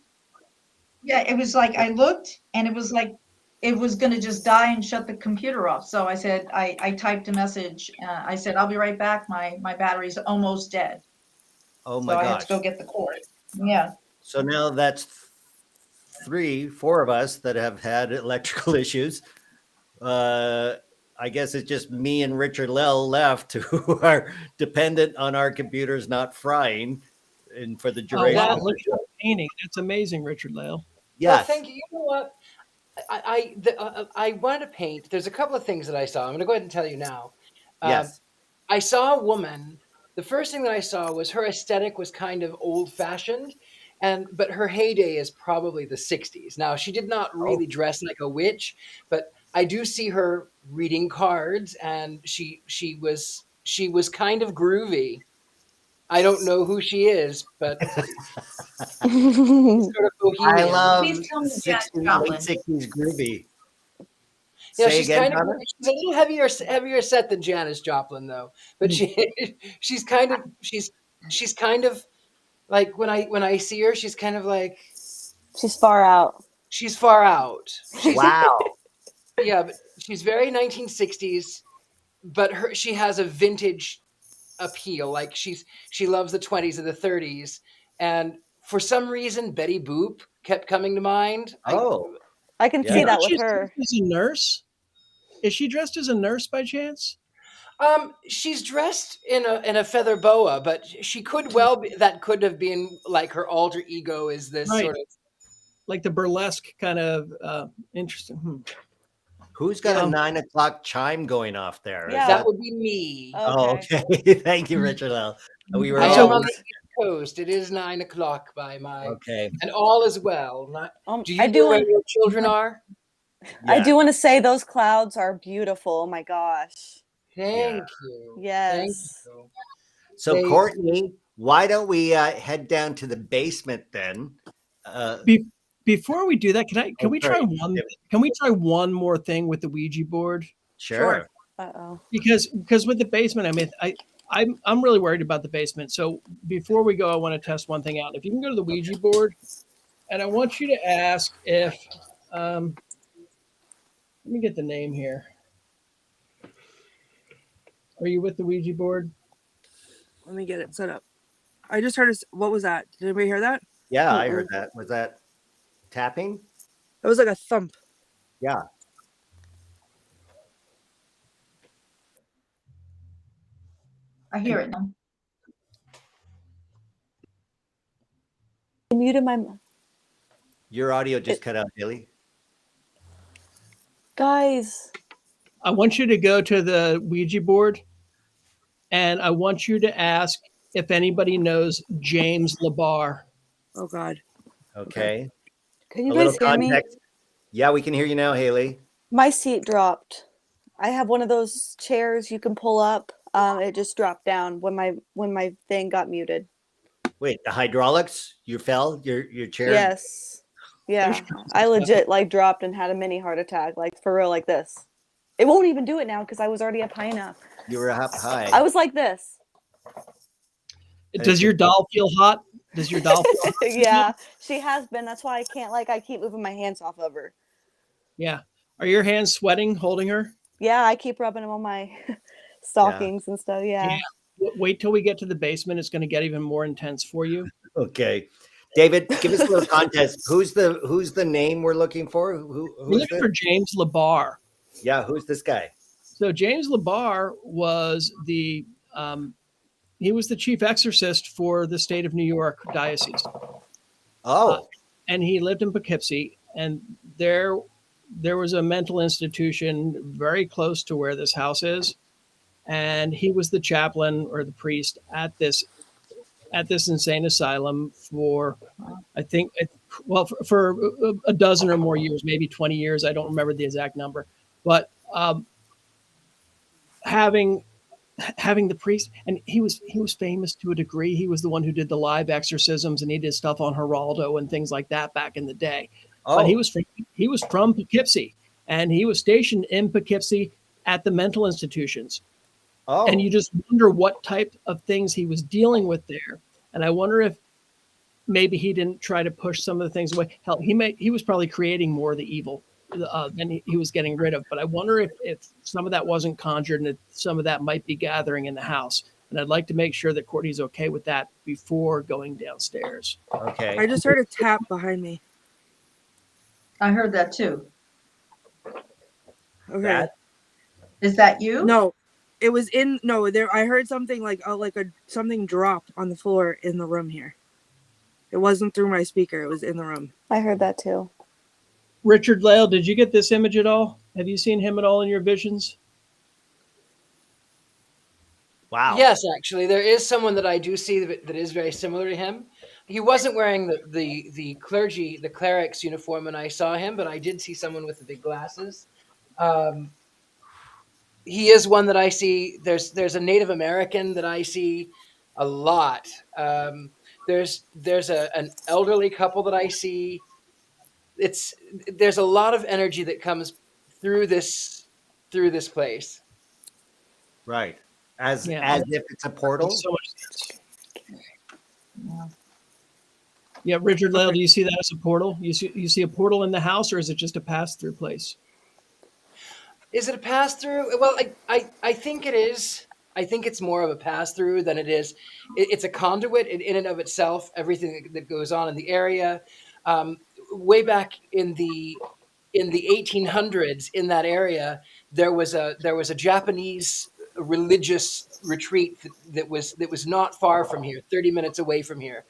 Yeah, it was like I looked and it was like it was going to just die and shut the computer off. So I said, I typed a message. I said, I'll be right back. My battery's almost dead. Oh So my I had gosh. to go get the cord. Yeah. So now that's 4 of us that have had electrical issues. I guess it's just me and Richard-Lael left who are dependent on our computers not frying and for the Oh, duration. wow. of the Look at show. that painting. That's amazing, Richard-Lael. Well, Yes. thank you. You know what? I wanted to paint. There's a couple of things that I saw. I'm going to go ahead and tell you now. Yes. I saw a woman. The first thing that I saw was her aesthetic was kind of old-fashioned, but her heyday is probably the 60s. Now, she did not really dress like a witch, but I do see her reading cards, and she was kind of groovy. I don't know who she is, but sort of bohemian. I love Please tell me Janis 60s, Joplin. late 60s groovy. Yeah, Say she's again, kind of Donna? she's a little heavier set than Janis Joplin, though. But she's kind of like when I see her, she's kind of like She's far out. she's far out. Wow. Yeah, but she's very 1960s, but she has a vintage appeal. Like she loves the 20s and the 30s, and for some reason Betty Boop kept coming to mind. I can Yeah. see that She's with her. dressed as a nurse. Is she dressed as a nurse by chance? She's dressed in a feather boa, but she could well be, that could have been like her alter ego is this Right. sort of like the burlesque kind of interesting. Who's got a 9 o'clock chime going off there? Is Yeah. that would be me. Oh, Okay. okay. Thank you, Richard-Lael. We were I So- am all on the East Coast. It is 9 o'clock by my okay. and all is well. Do you I know do where want your children are? I Yeah. do want to say those clouds are beautiful. Oh my gosh. Thank you. Thank Yes. you. So, They- Courtney, why don't we head down to the basement then? Before we do that, can we try sorry. one? Can we try one more thing with the Ouija board? Sure. Uh-oh. Because with the basement, I mean, I'm really worried about the basement. So before we go, I want to test one thing out. If you can go to the Ouija board, and I want you to ask if let me get the name here. Are you with the Ouija board? Let me get it set up. I just heard. What was that? Did anybody hear that? Yeah, I heard that. Was that tapping? It was like a thump. Yeah. I hear it now. I muted my Your audio just cut out, Billy. guys. I want you to go to the Ouija board, and I want you to ask if anybody knows James Labar. Oh God. Okay. Can you A little guys hear me? context. Yeah, we can hear you now, Haley. My seat dropped. I have one of those chairs you can pull up. It just dropped down when my thing got muted. Wait, the hydraulics? You fell? Your chair? Yes. Yeah. I legit like dropped and had a mini heart attack, like for real, like this. It won't even do it now because I was already up high enough. You were up high. I was like this. Does your doll feel hot? Does your doll feel hot? Yeah, she has been. That's why I can't I keep moving my hands off of her. Yeah. Are your hands sweating holding her? Yeah, I keep rubbing them on my stockings and stuff. Yeah. Wait till we get to the basement. It's going to get even more intense for you. Okay. David, give us a little context. Who's the name we're looking for? We're Who's looking for James Labar. Yeah, who's this guy? So James Labar was he was the chief exorcist for the state of New York diocese. Oh. And he lived in Poughkeepsie, and there was a mental institution very close to where this house is, and he was the chaplain or the priest at this insane asylum for I think for a dozen or more years, maybe 20 years. I don't remember the exact number, but having the priest, and he was famous to a degree. He was the one who did the live exorcisms, and he did stuff on Geraldo and things like that back in the day. Oh. But he was from Poughkeepsie, and he was stationed in Poughkeepsie at the mental institutions. Oh. And you just wonder what type of things he was dealing with there. And I wonder if maybe he didn't try to push some of the things away. Hell, he was probably creating more of the evil than he was getting rid of. But I wonder if some of that wasn't conjured and if some of that might be gathering in the house. And I'd like to make sure that Courtney's okay with that before going downstairs. Okay. I just heard a tap behind me. I heard that too. Okay. That? Is that you? No, it was in. No, there. I heard something like something dropped on the floor in the room here. It wasn't through my speaker. It was in the room. I heard that too. Richard-Lael, did you get this image at all? Have you seen him at all in your visions? Wow. Yes, actually, there is someone that I do see that is very similar to him. He wasn't wearing the cleric's uniform when I saw him, but I did see someone with the big glasses. He is one that I see. There's a Native American that I see a lot. There's an elderly couple that I see. There's a lot of energy that comes through this place. Right. As Yeah. if it's a portal. So much. Yeah, Richard-Lael, do you see that as a portal? You see a portal in the house, or is it just a pass-through place? Is it a pass-through? Well, I think it is. I think it's more of a pass-through than it is. It's a conduit in and of itself. Everything that goes on in the area. Way back in the 1800s, in that area, there was a Japanese religious retreat that was not far from here, 30 minutes away from here.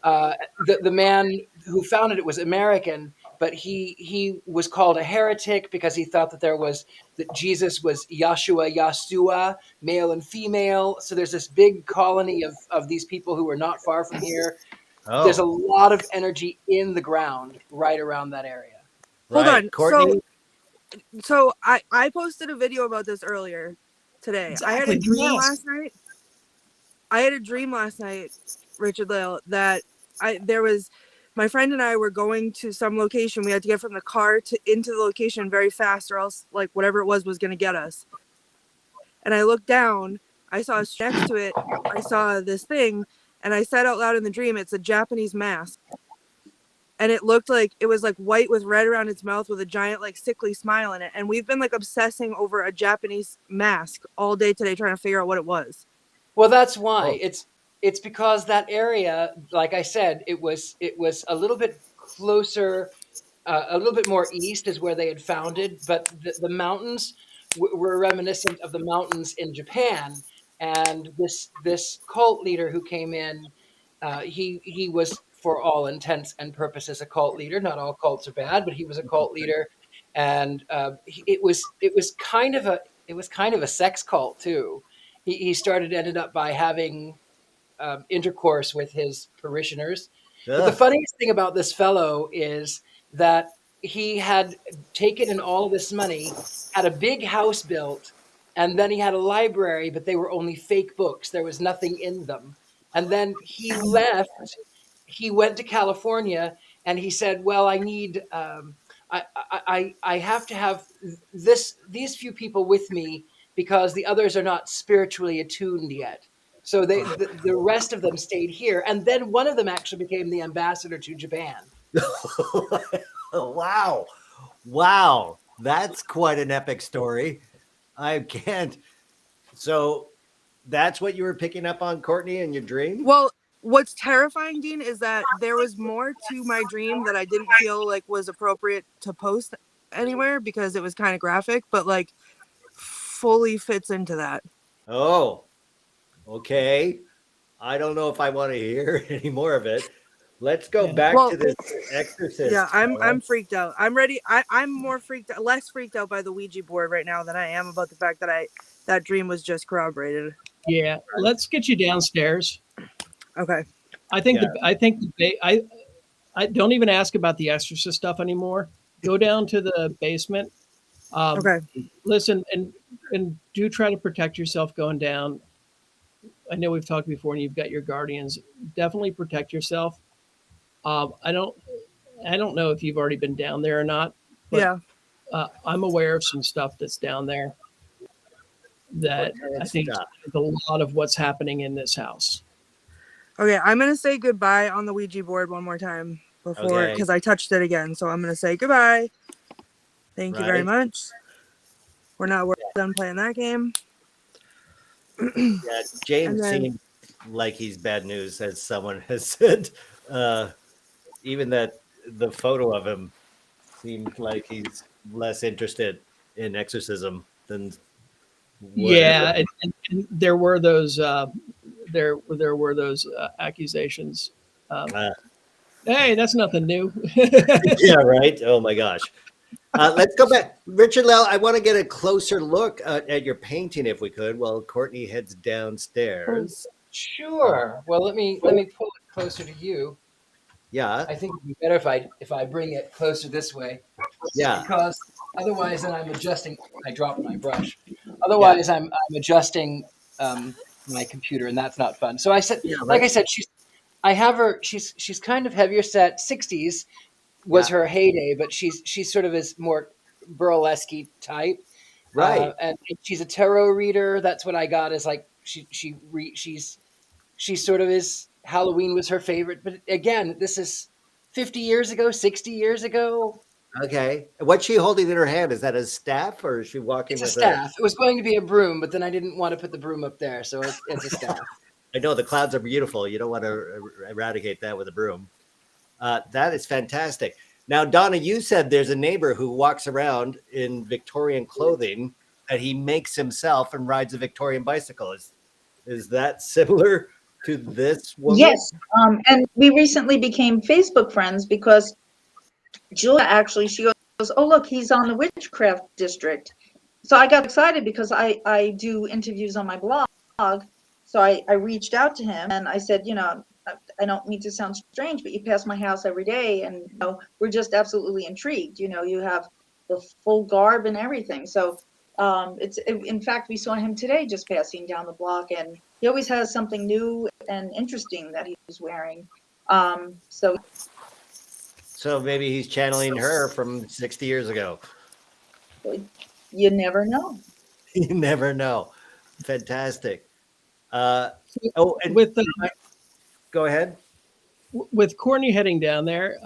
The man who founded it was American, but he was called a heretic because he thought that Jesus was Yeshua, male and female. So there's this big colony of these people who are not far from here. Oh, There's a lot of energy in the ground right around that area. Hold right. on. Courtney. So I posted a video about this earlier today. Exactly. I had a dream Yes. last night. Richard-Lael, that my friend and I were going to some location. We had to get from the car into the location very fast, or else like whatever it was going to get us. And I looked down, I saw next to it, I saw this thing, and I said out loud in the dream, it's a Japanese mask. And it looked like it was like white with red around its mouth with a giant like sickly smile in it. And we've been like obsessing over a Japanese mask all day today, trying to figure out what it was. Well, that's why. It's because that area, like I said, it was a little bit closer, a little bit more east is where they had founded, but the mountains were reminiscent of the mountains in Japan. And this cult leader who came in, he was, for all intents and purposes, a cult leader. Not all cults are bad, but he was a cult leader, and it was kind of a sex cult too. He ended up by having intercourse with his parishioners. Ugh. But the funniest thing about this fellow is that he had taken in all this money, had a big house built, and then he had a library, but they were only fake books. There was nothing in them. And then he left. He went to California, and he said, "Well, I need, I have to have these few people with me because the others are not spiritually attuned yet." So the rest of them stayed here, and then one of them actually became the ambassador to Japan. Wow, that's quite an epic story. I can't. So that's what you were picking up on, Courtney, in your dream? Well, what's terrifying, Dean, is that there was more to my dream that I didn't feel like was appropriate to post anywhere because it was kind of graphic, but like fully fits into that. Oh, okay. I don't know if I want to hear any more of it. Let's go back to this exorcist. Yeah, I'm freaked out. I'm ready. I'm less freaked out by the Ouija board right now than I am about the fact that that dream was just corroborated. Yeah, let's get you downstairs. Okay. I don't even ask about the exorcist stuff anymore. Go down to the basement. Okay. Listen and do try to protect yourself going down. I know we've talked before, and you've got your guardians. Definitely protect yourself. I don't know if you've already been down there or not. But, yeah. I'm aware of some stuff that's down there that I think is a lot of what's happening in this house. Okay, I'm going to say goodbye on the Ouija board one more time before, because I touched it again. So I'm going to say goodbye. Thank you very much. We're done playing that game. Yeah, James seems like he's bad news, as someone has said. Even that the photo of him seemed like he's less interested in exorcism than. Yeah, and there were those there were those accusations. Hey, that's nothing new. Yeah, right. Oh my gosh. Let's go back, Richard-Lael. I want to get a closer look at your painting, if we could, while Courtney heads downstairs. Sure. Well, let me pull it closer to you. Yeah. I think it'd be better if I bring it closer this way. Yeah. Because otherwise, then I'm adjusting. I dropped my brush. Otherwise, I'm adjusting my computer, and that's not fun. So I said, like I said, I have her. She's kind of heavier set. 60s was her heyday, but she's sort of this more burlesque type, right? And she's a tarot reader. That's what I got. Is like she's sort of is. Halloween was her favorite, but again, this is 50 years ago, 60 years ago. Okay. What's she holding in her hand? Is that a staff, or is she walking with a staff? It was going to be a broom, but then I didn't want to put the broom up there, so it's a staff. I know the clouds are beautiful. You don't want to eradicate that with a broom. That is fantastic. Now, Donna, you said there's a neighbor who walks around in Victorian clothing that he makes himself and rides a Victorian bicycle. Is that similar to this woman? Yes. And we recently became Facebook friends because Julia actually, she goes, oh, look, he's on the Witchcraft district. So I got excited because I do interviews on my blog. So I reached out to him and I said, you know, I don't mean to sound strange, but you pass my house every day and, you know, we're just absolutely intrigued. You know, you have the full garb and everything. So in fact, we saw him today just passing down the block, and he always has something new and interesting that he's wearing. So maybe he's channeling her from 60 years ago. You never know. You never know. Fantastic. And with go ahead. With Courtney heading down there,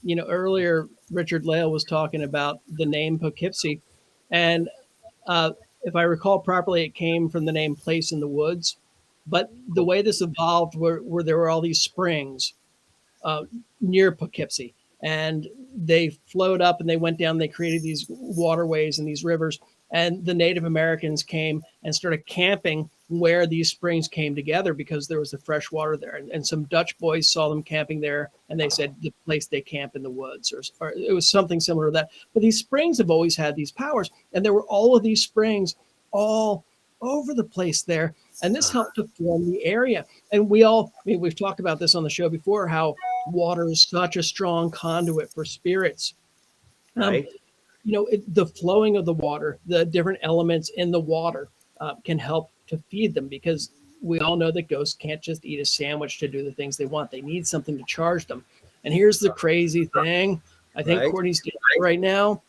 you know, earlier Richard-Lael was talking about the name Poughkeepsie, and if I recall properly, it came from the name Place in the Woods. But the way this evolved, where there were all these springs near Poughkeepsie, and they flowed up and they went down. They created these waterways and these rivers, and the Native Americans came and started camping where these springs came together because there was the fresh water there. And some Dutch boys saw them camping there, and they said the place they camp in the woods, or it was something similar to that. But these springs have always had these powers, and there were all of these springs all over the place there, and this helped to form the area. And we've talked about this on the show before, how water is such a strong conduit for spirits. Right. You know, the flowing of the water, the different elements in the water can help to feed them, because we all know that ghosts can't just eat a sandwich to do the things they want. They need something to charge them. And here's the crazy thing. I think Courtney's doing it right now.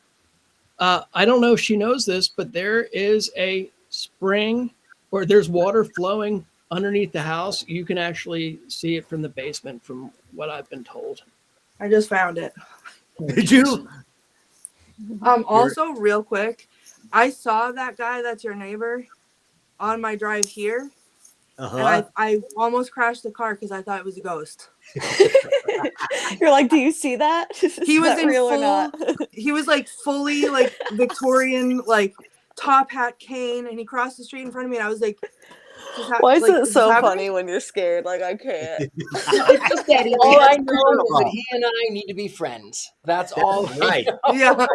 I don't know if she knows this, but there is a spring, or there's water flowing underneath the house. You can actually see it from the basement, from what I've been told. I just found it. Did you? Also, real quick, I saw that guy that's your neighbor on my drive here. And I almost crashed the car because I thought it was a ghost. You're like, do you see that? He was in real or full, not? he was like fully like Victorian, like top hat cane, and he crossed the street in front of me, and I was like, why is it so funny when you're scared? Like, I can't. It's just that All I know is that he and I need to be friends. That's all. Right. Yeah.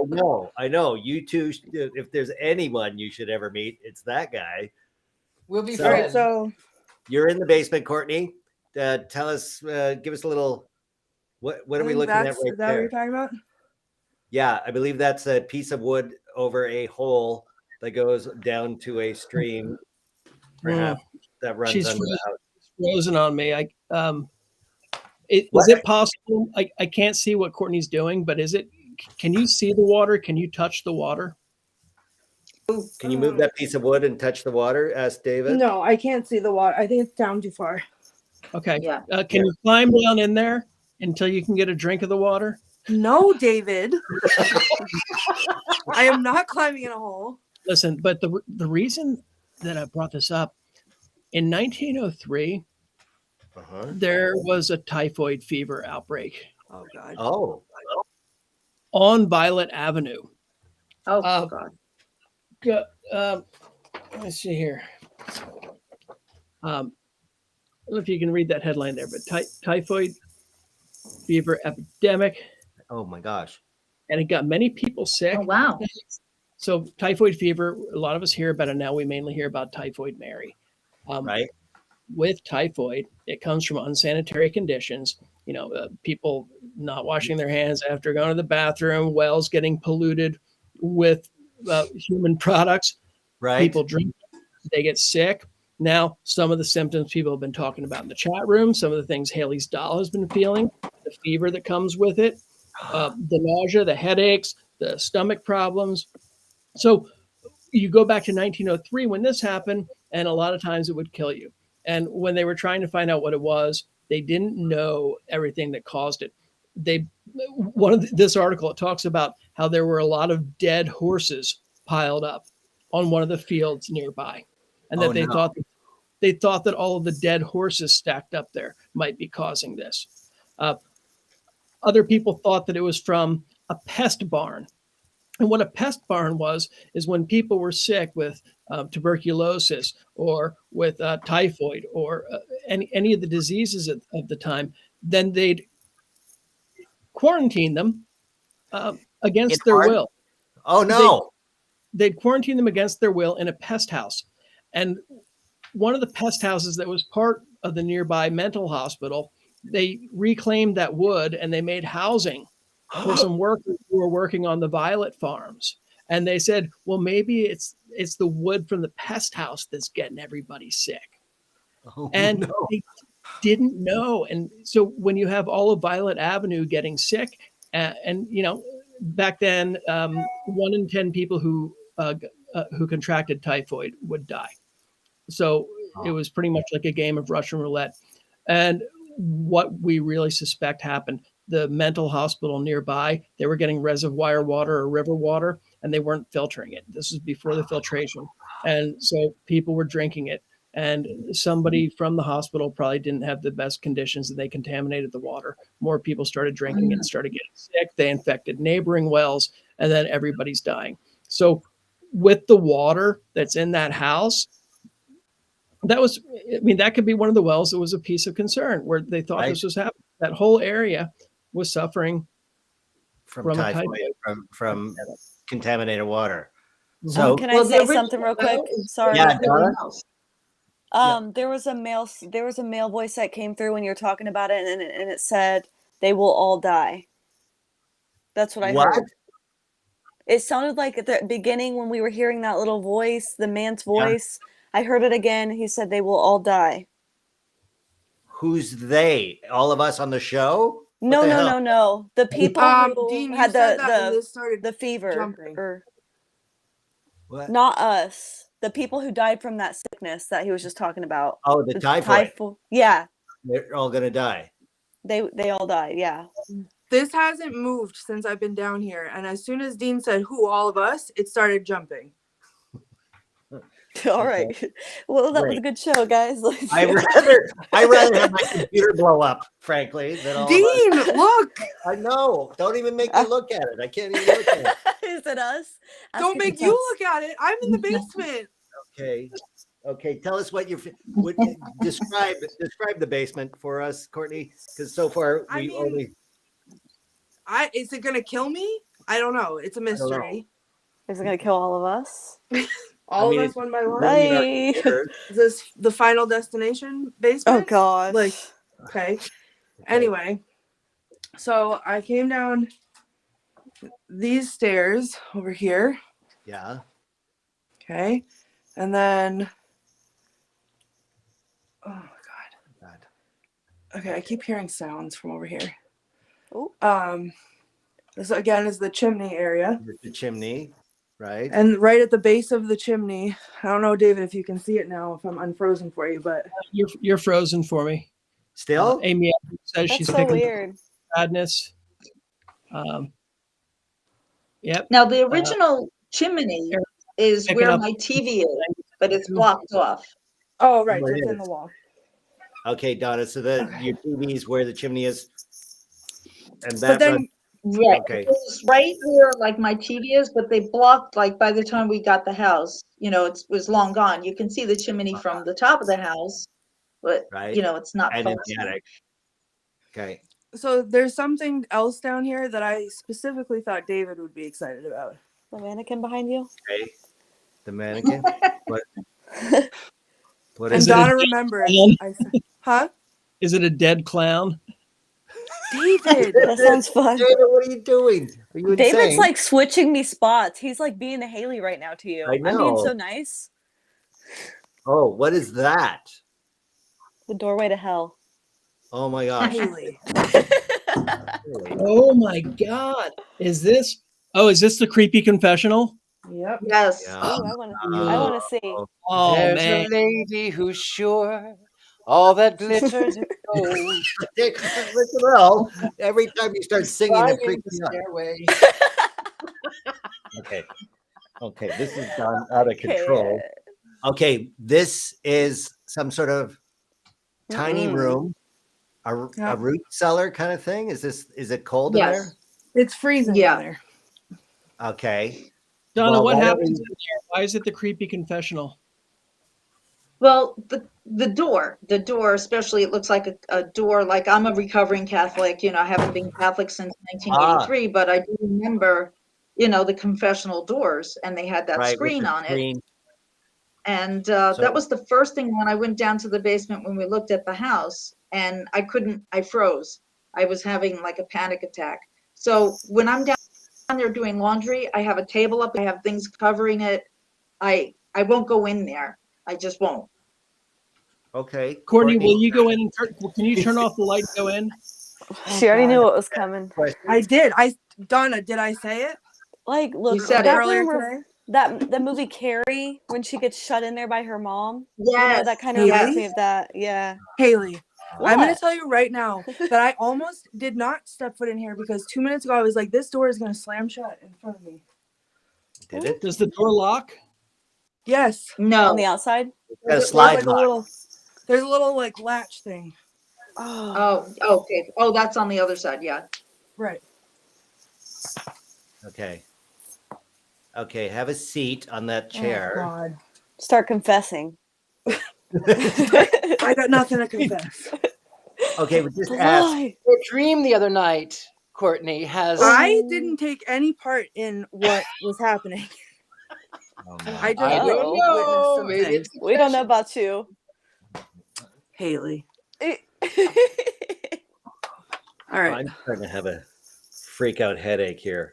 I know. You two, if there's anyone you should ever meet, it's that guy. We'll be So- All right, friends. so You're in the basement, Courtney. Tell us, give us a little, what are we looking at right is that what there? you're talking about? Yeah, I believe that's a piece of wood over a hole that goes down to a stream, perhaps, that runs She's under the house. frozen on me. Is it possible? I can't see what Courtney's doing, but can you see the water? Can you touch the water? Can you move that piece of wood and touch the water? Asked David. No, I can't see the water. I think it's down too far. Okay. Yeah. Can you climb down in there until you can get a drink of the water? No, David. I am not climbing in a hole. Listen, but the reason that I brought this up, in 1903, there was a typhoid fever outbreak Oh God. Oh, on Violet Avenue. Oh, God. Let's see here. I don't know if you can read that headline there, but typhoid fever epidemic. oh my gosh. And it got many people sick. Oh, wow. So typhoid fever, a lot of us hear about it now. We mainly hear about typhoid Mary. Right. With typhoid, it comes from unsanitary conditions. You know, people not washing their hands after going to the bathroom, wells getting polluted with human products. Right. People drink, they get sick. Now, some of the symptoms people have been talking about in the chat room, some of the things Haley's doll has been feeling, the fever that comes with it, the nausea, the headaches, the stomach problems. So you go back to 1903 when this happened, and a lot of times it would kill you. And when they were trying to find out what it was, they didn't know everything that caused it. This article, it talks about how there were a lot of dead horses piled up on one of the fields nearby, and that they thought that all of the dead horses stacked up there might be causing this. Other people thought that it was from a pest barn. And what a pest barn was is when people were sick with tuberculosis or with typhoid or any of the diseases of the time, then they'd quarantine them against their will. Oh no! They'd quarantine them against their will in a pest house. And one of the pest houses that was part of the nearby mental hospital, they reclaimed that wood and they made housing for some workers who were working on the violet farms. And they said, well, maybe it's the wood from the pest house that's getting everybody sick. Oh, and no. they didn't know. And so when you have all of Violet Avenue getting sick, and you know, back then, 1 in 10 people who contracted typhoid would die. So it was pretty much like a game of Russian roulette. And what we really suspect happened, the mental hospital nearby, they were getting reservoir water or river water, and they weren't filtering it. This is before the filtration. And so people were drinking it. And somebody from the hospital probably didn't have the best conditions, and they contaminated the water. More people started drinking it and started getting sick. They infected neighboring wells, and then everybody's dying. So with the water that's in that house, that could be one of the wells that was a piece of concern where they thought this was happening. That whole area was suffering from typhoid, from contaminated water. So can I say something real quick? Sorry. Yeah, there was a male voice that came through when you were talking about it, and it said they will all die. That's what I heard. It sounded like at the beginning when we were hearing that little voice, the man's voice. I heard it again. He said they will all die. Who's they? All of us on the show? No. The people who Dean, had the fever. What? Not us. The people who died from that sickness that he was just talking about. Oh, the typhoid. Yeah. They're all gonna die. They all died. Yeah. This hasn't moved since I've been down here, and as soon as Dean said "who all of us," it started jumping. All right. Well, that was a good show, guys. I rather have my computer blow up, frankly, than all Dean, of us. look. I know. Don't even make me look at it. I can't even look at it. Is it us? Don't make you look at it. I'm in the basement. Okay. Tell us what would describe the basement for us, Courtney, because so far only. Is it gonna kill me? I don't know. It's a mystery. Is it gonna kill all of us? All of us one by one. Hey. Is this the final destination basement? Oh God. Okay. Anyway, so I came down these stairs over here. Yeah. Okay. And then oh my God. Okay, I keep hearing sounds from over here. Oh. This again is the chimney area. The chimney. Right. And right at the base of the chimney, I don't know, David, if you can see it now, if I'm unfrozen for you, but you're frozen for me. Still? Amy says she's so picking weird. Sadness. Yep. Now the original chimney is where my TV is, but it's blocked off. Oh, right, so it's in the wall. Okay, Donna. So your TV is where the chimney is, and But then. Right. Okay. It was right where like my TV is, but they blocked, like by the time we got the house, it was long gone. You can see the chimney from the top of the house, but it's not and in the attic. Okay. So there's something else down here that I specifically thought David would be excited about. The mannequin behind you? Okay. The mannequin? What and is Donna it? remembered. Huh? Is it a dead clown? David, that sounds fun. David, what are you doing? Are you David's insane? like switching me spots. He's like being a Haley right now to you. I know. I'm being so nice. Oh, what is that? The doorway to hell. Oh my gosh. Haley. Oh my God. Is this the creepy confessional? Yep. Yes. Yeah. Oh, I want to see. Oh There's man. a lady who's sure all that glitters is gold. Well, every time you start singing, it freaks me out. Stairway. Okay, this is gone out of control. Okay, this is some sort of tiny room, a root cellar kind of thing. Is it cold in there? It's freezing in there. Okay. Donna, Well, what why don't happens we- in there? Why is it the creepy confessional? Well, the door, especially, it looks like a door. Like, I'm a recovering Catholic, I haven't been Catholic since 1983, but I do remember, the confessional doors, and they had that right, with screen the on it. screen. And So- that was the first thing when I went down to the basement when we looked at the house, and I froze. I was having like a panic attack. So when I'm down there doing laundry, I have a table up, I have things covering it. I won't go in there. I just won't. Okay. Courtney, will you go in and can you turn off the light and go in? She already knew what was coming. I did. Donna, did I say it? Like, look, You said that it. Earlier room where today? the movie Carrie, when she gets shut in there by her mom. Yes, That kind of Haley? reminds me of that. Yeah. Haley, What? I'm going to tell you right now that I almost did not step foot in here because 2 minutes ago I was like, this door is going to slam shut in front of me. Did it? Does the door lock? Yes. no. On the outside. Got a There's slide like lock. there's a little like latch thing. Oh. Oh, okay. Oh, that's on the other side. Yeah. Right. Okay. Okay, have a seat on that Oh, chair. God. Start confessing. I got nothing to confess. Okay, we just asked. Lie. Your dream the other night, Courtney, has I didn't take any part in what was happening. Oh, no. I just I don't Uh-oh. know. witnessed some Maybe things. it's We don't know about you. Haley. Oh. All right. I'm starting to have a freak out headache here.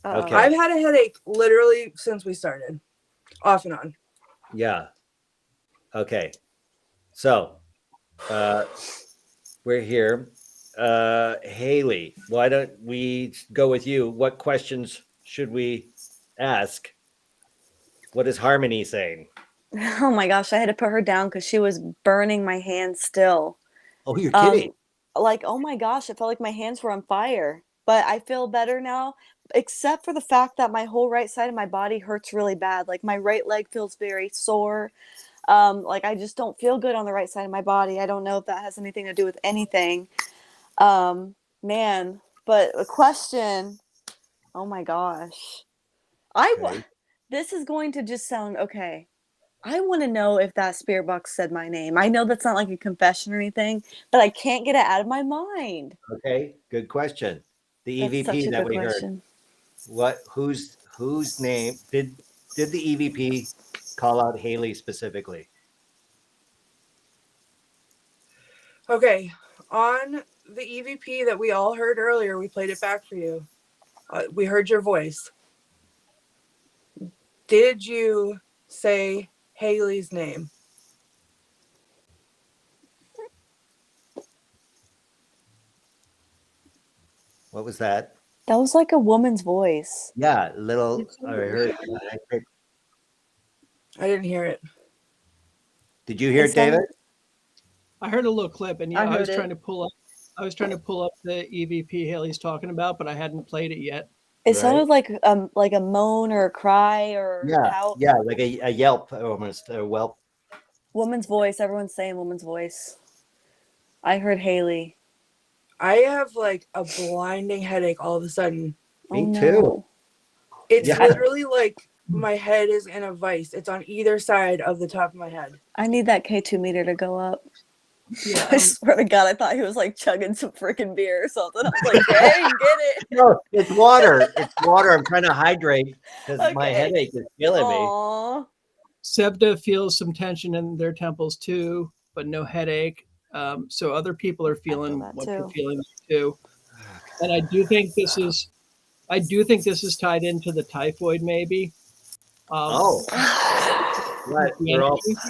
Okay. I've had a headache literally since we started, off and on. Yeah. Okay. So, we're here. Haley, why don't we go with you? What questions should we ask? What is Harmony saying? Oh my gosh, I had to put her down because she was burning my hands still. Oh, you're kidding. Like, oh my gosh, it felt like my hands were on fire. But I feel better now, except for the fact that my whole right side of my body hurts really bad. Like my right leg feels very sore. Like I just don't feel good on the right side of my body. I don't know if that has anything to do with anything. Man, but a question. Oh my gosh. Okay. This is going to just sound okay. I want to know if that spirit box said my name. I know that's not like a confession or anything, but I can't get it out of my mind. Okay, good question. The That's such EVP a that good we question. heard. Whose name did the EVP call out Haley specifically? Okay. On the EVP that we all heard earlier, we played it back for you. We heard your voice. Did you say Haley's name? What was that? That was like a woman's voice. Yeah, little. I heard. I didn't hear it. Did you hear It it, David? sounded- I heard a little clip, and I I was heard trying it. to pull up. I was trying to pull up the EVP Haley's talking about, but I hadn't played it yet. It Right. sounded like a moan or a cry or Yeah, pout. yeah, like a yelp almost, a whelp. Woman's voice. Everyone's saying woman's voice. I heard Haley. I have like a blinding headache all of a sudden. Me Oh, too. no. It's Yeah. literally like my head is in a vice. It's on either side of the top of my head. I need that K2 meter to go up. Yeah, I swear to God, I thought he was like chugging some freaking beer or something. I was like, dang, get it. No, it's water. It's water. I'm trying to hydrate because my Okay. headache is killing me. Aw. Sebda feels some tension in their temples too, but no headache. So other people are feeling that what you're too. feeling too. And I do think this is tied into the typhoid, maybe. Oh, right. the We're all, energy.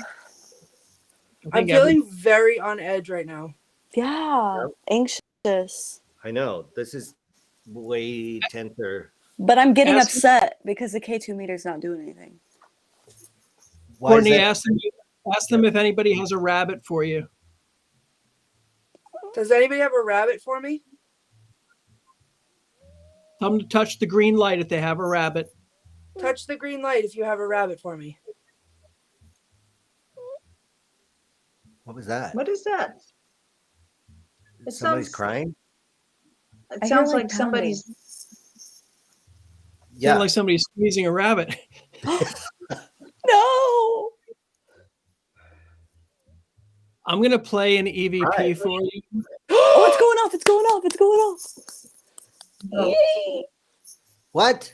I I'm think every- feeling very on edge right now. Yeah, anxious. I know this is way tenser. But I'm getting Ask- upset because the K2 meter's not doing anything. Why is Courtney, that? ask them if anybody has a rabbit for you. Does anybody have a rabbit for me? Tell them to touch the green light if they have a rabbit. Touch the green light if you have a rabbit for me. What was that? What is that? It Somebody's sounds- crying? It I hear, sounds like, like somebody's. Yeah. Sounds like somebody's squeezing a rabbit. No. I'm going to play an EVP Right. for you. Oh, it's going off. It's going off. It's going off. Oh. Yay. What?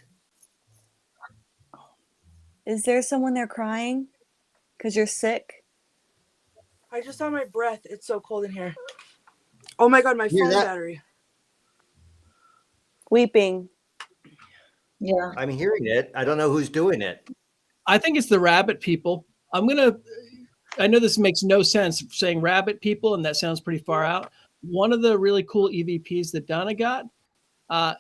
Is there someone there crying because you're sick? I just saw my breath. It's so cold in here. Oh my God, my Hear phone that? battery. Weeping. Yeah. I'm hearing it. I don't know who's doing it. I think it's the rabbit people. I know this makes no sense saying rabbit people, and that sounds pretty far out. One of the really cool EVPs that Donna got,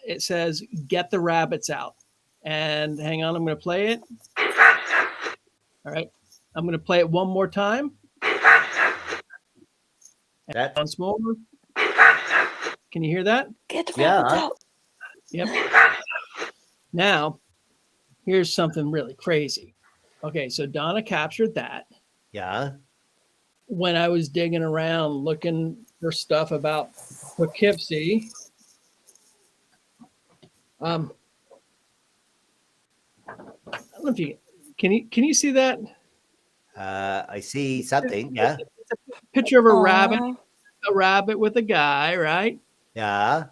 it says, "Get the rabbits out." And hang on, I'm going to play it. All right. I'm going to play it one more time. That Once more. Can you hear that? Get the Yeah. rabbits out. Yep. Now, here's something really crazy. Okay, so Donna captured that. yeah. When I was digging around looking for stuff about Poughkeepsie, I don't know if you can you see that I see something. Yeah. picture of a Aw. rabbit with a guy, right? Yeah.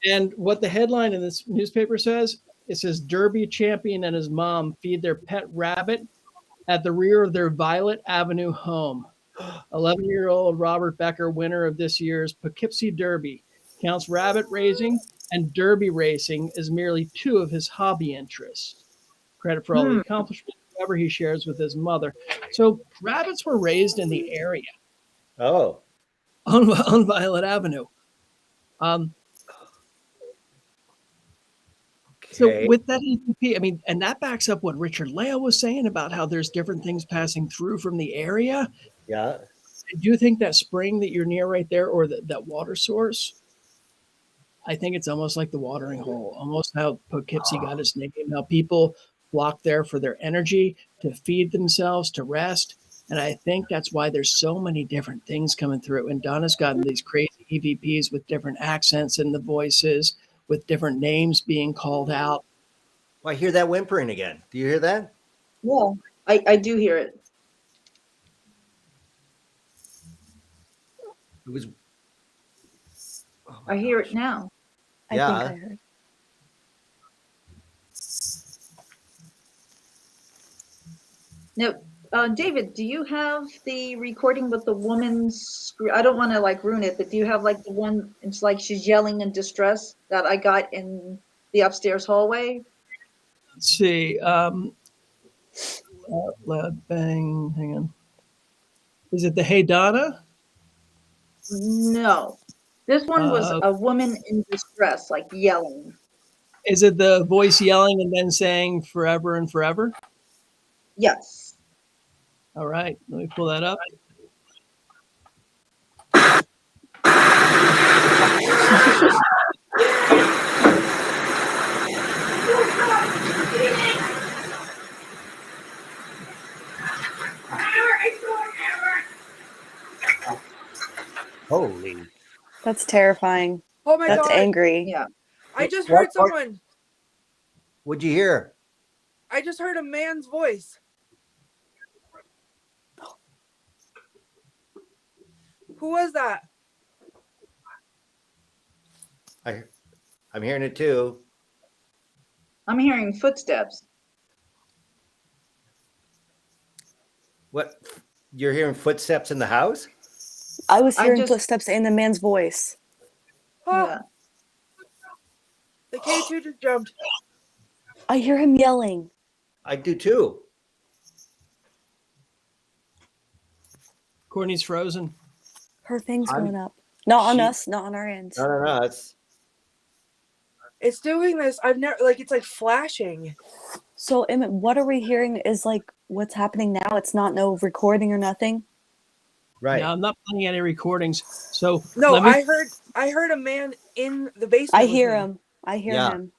And what the headline in this newspaper says, it says Derby champion and his mom feed their pet rabbit at the rear of their Violet Avenue home. 11-year-old Robert Becker, winner of this year's Poughkeepsie Derby, counts rabbit raising and derby racing as merely two of his hobby interests. Credit for all the accomplishments, however, he shares with his mother. So rabbits were raised in the area Oh. on Violet Avenue. So Okay. with that EVP, I mean, and that backs up what Richard-Lael was saying about how there's different things passing through from the area. Yeah. Do you think that spring that you're near right there, or that water source? I think it's almost like the watering hole, almost how Poughkeepsie got its name. How people flock there for their energy, to feed themselves, to rest. And I think that's why there's so many different things coming through. And Donna's gotten these crazy EVPs with different accents in the voices, with different names being called out. Well, I hear that whimpering again. Do you hear that? Yeah, I do hear it. It was. Oh my I hear gosh. it now. I Yeah. think I heard. Now, David, do you have the recording with the woman's? I don't want to like ruin it, but do you have like the one? It's like she's yelling in distress that I got in the upstairs hallway. Let's see. Loud bang. Hang on. Is it the Hey Donna? No, this one was a woman in distress, like yelling. Is it the voice yelling and then saying forever and forever? Yes. All right, let me pull that up. Holy. That's terrifying. Oh my That's God. angry. Yeah. I just What- heard someone. What'd you hear? I just heard a man's voice. Who was that? I'm hearing it too. I'm hearing footsteps. What? You're hearing footsteps in the house? I was I hearing just- footsteps in the man's voice. Oh, Yeah. the K2 just jumped. I hear him yelling. I do too. Courtney's frozen. Her thing's I'm- going up. Not on She- us, not on our end. No. It's doing this. I've never it's like flashing. So, Emmett, what are we hearing is like what's happening now? It's not no recording or nothing. Right. Now, I'm not playing any recordings. So No, let me, I heard a man in the basement. I with hear me. him. I hear Yeah. him.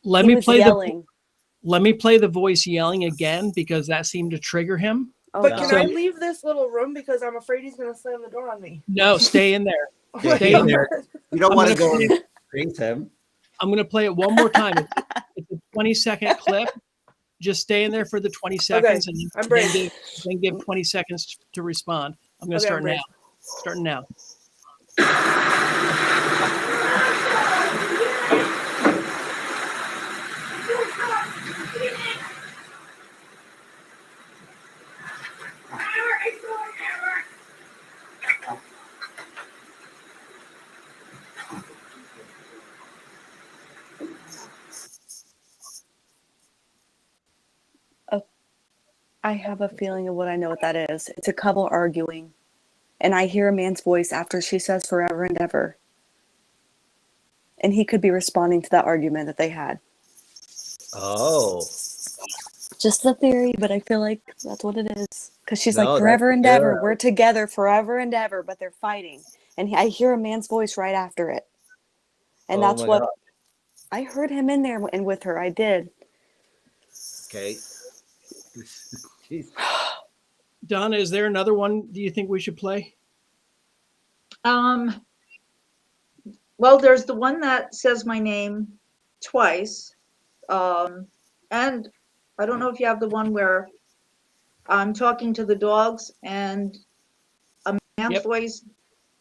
let He me was play yelling. let me play the voice yelling again, because that seemed to trigger him. Oh, But Yeah. can So- I leave this little room because I'm afraid he's gonna slam the door on me? No, stay in there. Yeah, Stay he's in there. You don't I'm want to gonna go play- and face him. I'm going to play it one more time. It's a 20-second clip. Just stay in there for the 20 seconds and I'm brave. then give 20 seconds to respond. I'm going to Okay, start I'm brave. now. Starting now. I have a feeling of what I know what that is. It's a couple arguing. And I hear a man's voice after she says forever and ever. And he could be responding to that argument that they had. Oh. Just a theory, but I feel like that's what it is. Because she's No, like, forever that's and ever. good. We're together forever and ever, but they're fighting. And I hear a man's voice right after it. And Oh that's my what God. I heard him in there and with her. I did. Okay. Jeez. Donna, is there another one do you think we should play? Well, there's the one that says my name twice. And I don't know if you have the one where I'm talking to the dogs and a man's voice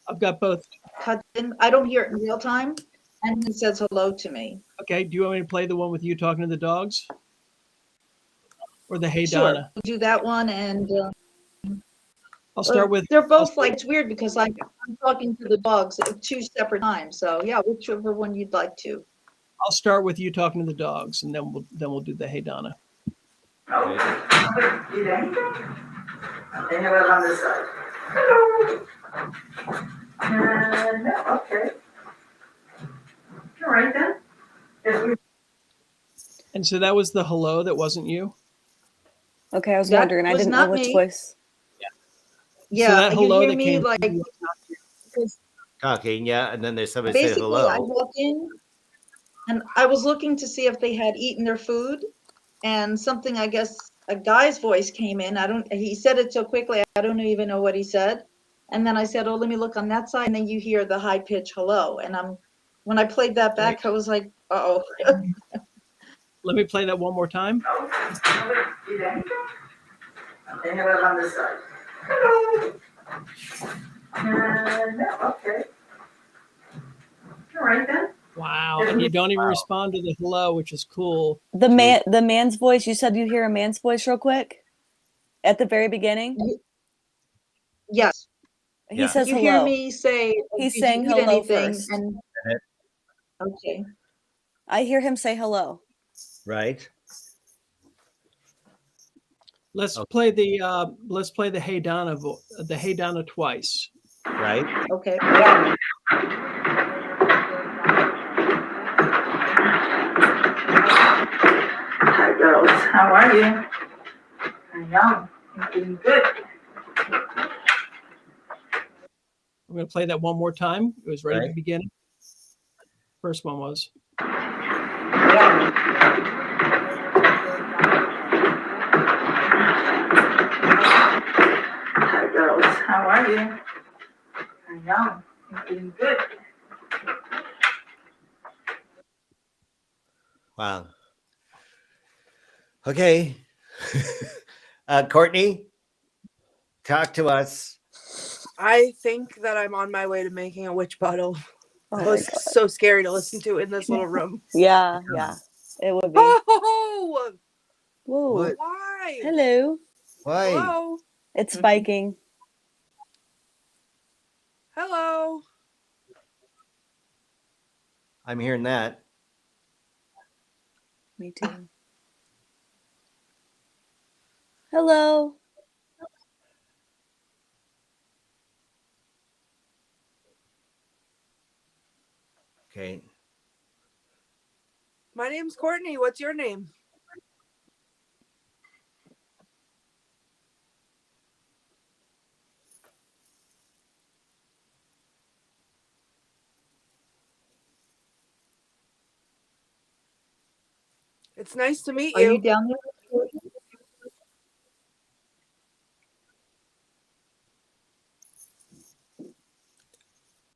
I've got both. cuts in. I don't hear it in real time, and he says hello to me. Okay. Do you want me to play the one with you talking to the dogs? Or the Hey Sure, Donna? we'll do that one, and I'll start with. they're both like, it's weird because I'm talking to the dogs at 2 separate times. So yeah, whichever one you'd like to. I'll start with you talking to the dogs, and then we'll do the Hey Donna. Okay. Did anything? They have it on this side. Hello. No, okay. All right then. And so that was the hello that wasn't you? Okay, I was That wondering. I was didn't know not which me. voice. Yeah, So that you hello hear that me came like, through, because Talking, yeah, and then there's somebody say basically I hello. walk in and I was looking to see if they had eaten their food, and something, I guess a guy's voice came in. He said it so quickly I don't even know what he said. And then I said, oh, let me look on that side, and then you hear the high pitch hello. And when I played that back, I was like, uh-oh. Let me play that one more time. Did anything? They have it on this side. Hello. No, okay. All right then. Wow. And you don't even respond to the hello, which is cool. The man's voice. You said you hear a man's voice real quick at the very beginning. Yes. He Yeah. says You hello. hear me say, He's did saying you eat hello anything? first. And okay. I hear him say hello. Right. Let's play the Hey Donna twice. Right. Okay. Hi girls, how are you? I know, I'm doing good. I'm going to play that one more time. It was right at the Right. beginning. First one was. Hi girls, how are you? I know, I'm doing good. Wow. Okay. Courtney, talk to us. I think that I'm on my way to making a witch bottle. Oh It my was God. so scary to listen to in this little room. Yeah, it would be. Oh, Whoa. What? why? Hello. Why? Hello. It's spiking. Hello. I'm hearing that. Me too. Hello. Okay. My name's Courtney. What's your name? It's nice to meet Are you you. down there?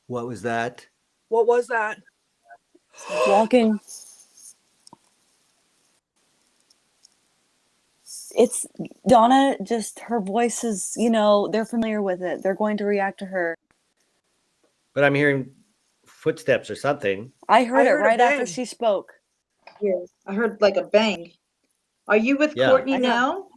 What was that? What was that? Walking. It's Donna, just her voice is, they're familiar with it. They're going to react to her. But I'm hearing footsteps or something. I heard it a right after bang. she spoke. Yeah, I heard like a bang. Are you with Yeah. Courtney I know. now?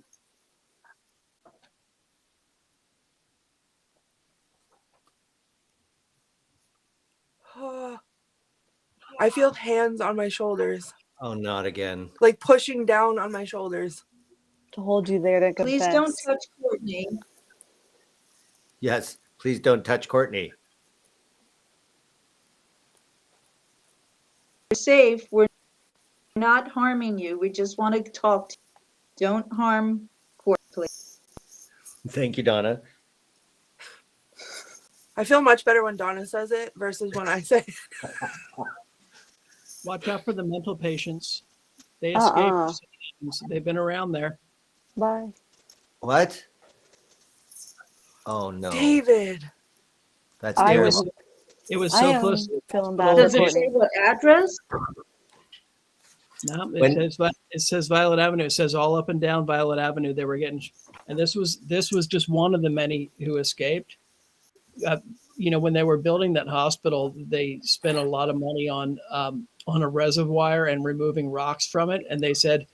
I feel hands on my shoulders, Oh, not again. like pushing down on my shoulders. To hold you there to confess. Please don't touch Courtney. Yes, please don't touch Courtney. We're safe. We're not harming you. We just want to talk to you. Don't harm Courtney, please. Thank you, Donna. I feel much better when Donna says it versus when I say it. Watch out for the mental patients. They Uh-uh. escape. They've been around there. Bye. What? Oh no, David. that's I terrible. It was I so am close. feeling bad Does for it say Courtney. what address? No, When- it says Violet Avenue. It says all up and down Violet Avenue. They were getting, and this was just one of the many who escaped. When they were building that hospital, they spent a lot of money on a reservoir and removing rocks from it. And they said,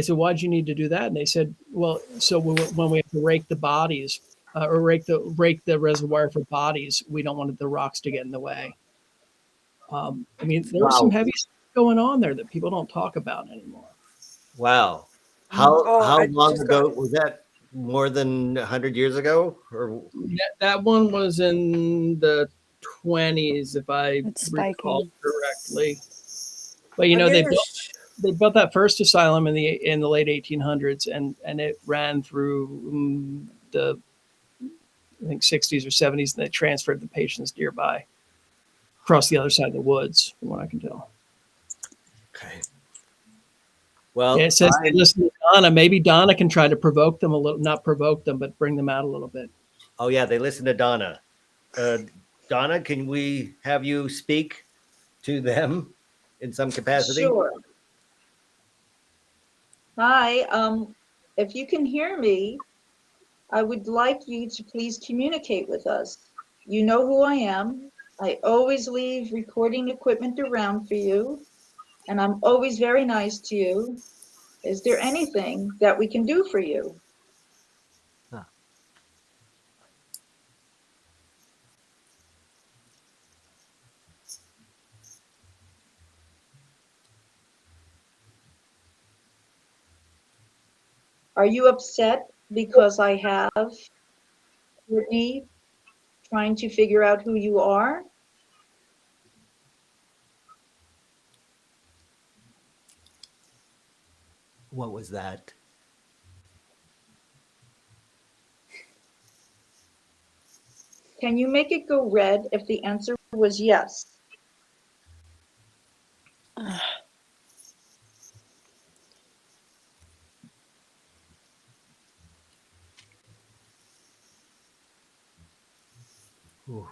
why'd you need to do that? And they said, well, so when we have to rake the bodies or rake the reservoir for bodies, we don't want the rocks to get in the way. There was some heavy stuff going on there that people don't talk about anymore. Wow. How I long just ago got- was that? More than 100 years ago? Or That one was in the 20s, if I It's recall spiking. correctly. But I'm they getting built that first asylum in the late 1800s, and it ran through the I think 60s or 70s, and they transferred the patients nearby across the other side of the woods, from what I can tell. okay. Well, Yeah, it says they listen to Donna. Maybe Donna can try to provoke them a little, not provoke them, but bring them out a little bit. oh yeah, they listen to Donna. Donna, can we have you speak to them in some capacity? Sure. Hi, if you can hear me, I would like you to please communicate with us. You know who I am. I always leave recording equipment around for you, and I'm always very nice to you. Is there anything that we can do for you? Are you upset because I have Courtney trying to figure out who you are? What was that? Can you make it go red if the answer was yes? Ooh.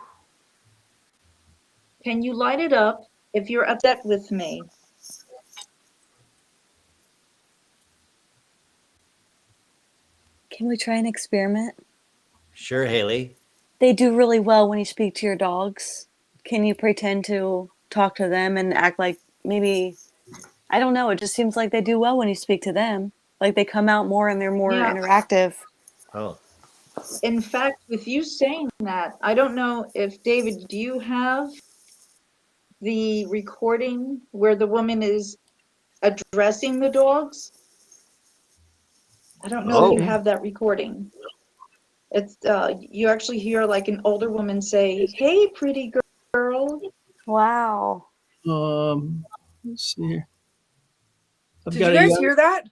Can you light it up if you're upset with me? Can we try an experiment? Sure, Haley. They do really well when you speak to your dogs. Can you pretend to talk to them and act like maybe, I don't know, it just seems like they do well when you speak to them. Like they come out more and they're more interactive. Oh. In fact, with you saying that, I don't know if, David, do you have the recording where the woman is addressing the dogs? I don't know if you have that recording. It's you actually hear like an older woman say, "Hey, pretty girl." Wow. Let's see here. Did you guys hear that?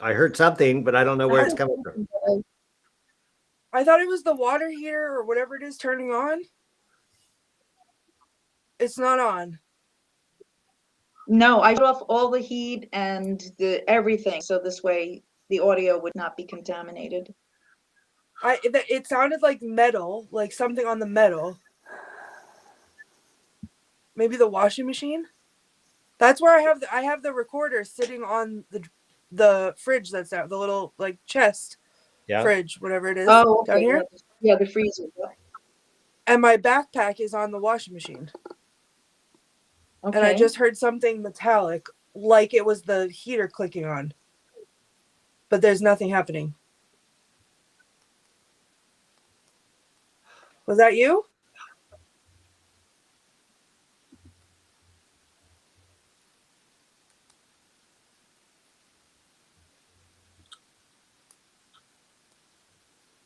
I heard something, but I don't know where it's coming from. I thought it was the water heater or whatever it is turning on. It's not on. No, I shut off all the heat and the everything, so this way the audio would not be contaminated. It sounded like metal, like something on the metal. Maybe the washing machine. That's where I have the recorder sitting on the fridge that's out, the little like chest Yeah. fridge, whatever it is Oh, down okay. here. Yeah, the freezer. And my backpack is on the washing machine. Okay. And I just heard something metallic, like it was the heater clicking on. But there's nothing happening. Was that you?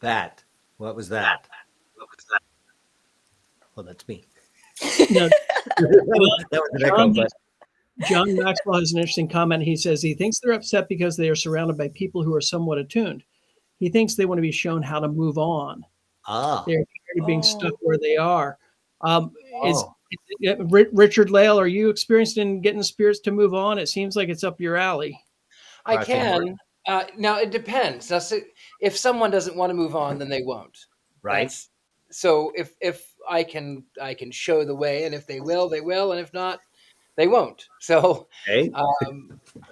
That. What was that? Well, that's me. No, that was an echo, but John Maxwell has an interesting comment. He says he thinks they're upset because they are surrounded by people who are somewhat attuned. He thinks they want to be shown how to move on. They're tired of being stuck where they are. Richard-Lael, are you experienced in getting spirits to move on? It seems like it's up your alley. I can. Now it depends. If someone doesn't want to move on, then they won't. Right. So if I can show the way, and if they will, they will, and if not, they won't. So okay.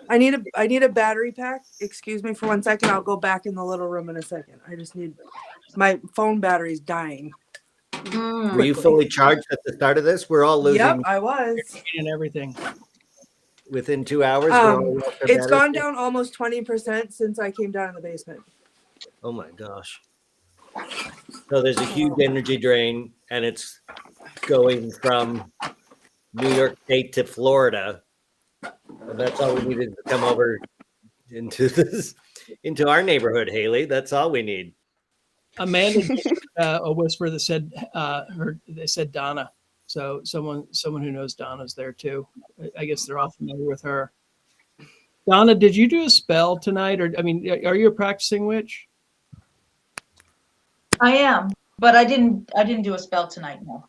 I need a battery pack. Excuse me for 1 second. I'll go back in the little room in a second. I just need my phone battery's dying. Were you fully charged at the start of this? We're all losing. Yep, I was. And everything. Within 2 hours? It's gone down almost 20% since I came down in the basement. Oh my gosh. So there's a huge energy drain, and it's going from New York State to Florida. And that's all we needed to come over into our neighborhood, Haley. That's all we need. Amanda, a whisper that said they said Donna. So someone who knows Donna's there too. I guess they're all familiar with her. Donna, did you do a spell tonight, or are you a practicing witch? I am, but I didn't do a spell tonight. No.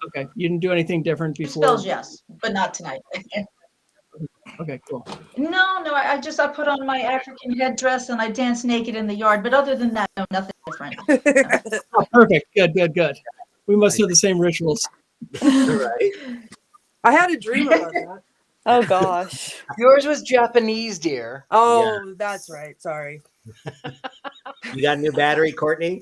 Okay, you didn't do anything different before. Spells, yes, but not tonight. Okay, cool. No, I put on my African headdress and I danced naked in the yard. But other than that, no, nothing different. Oh, perfect. Good. We must have the same rituals. Right. I had a dream about that. Oh gosh. Yours was Japanese, dear. Oh, that's right. Sorry. You got a new battery, Courtney?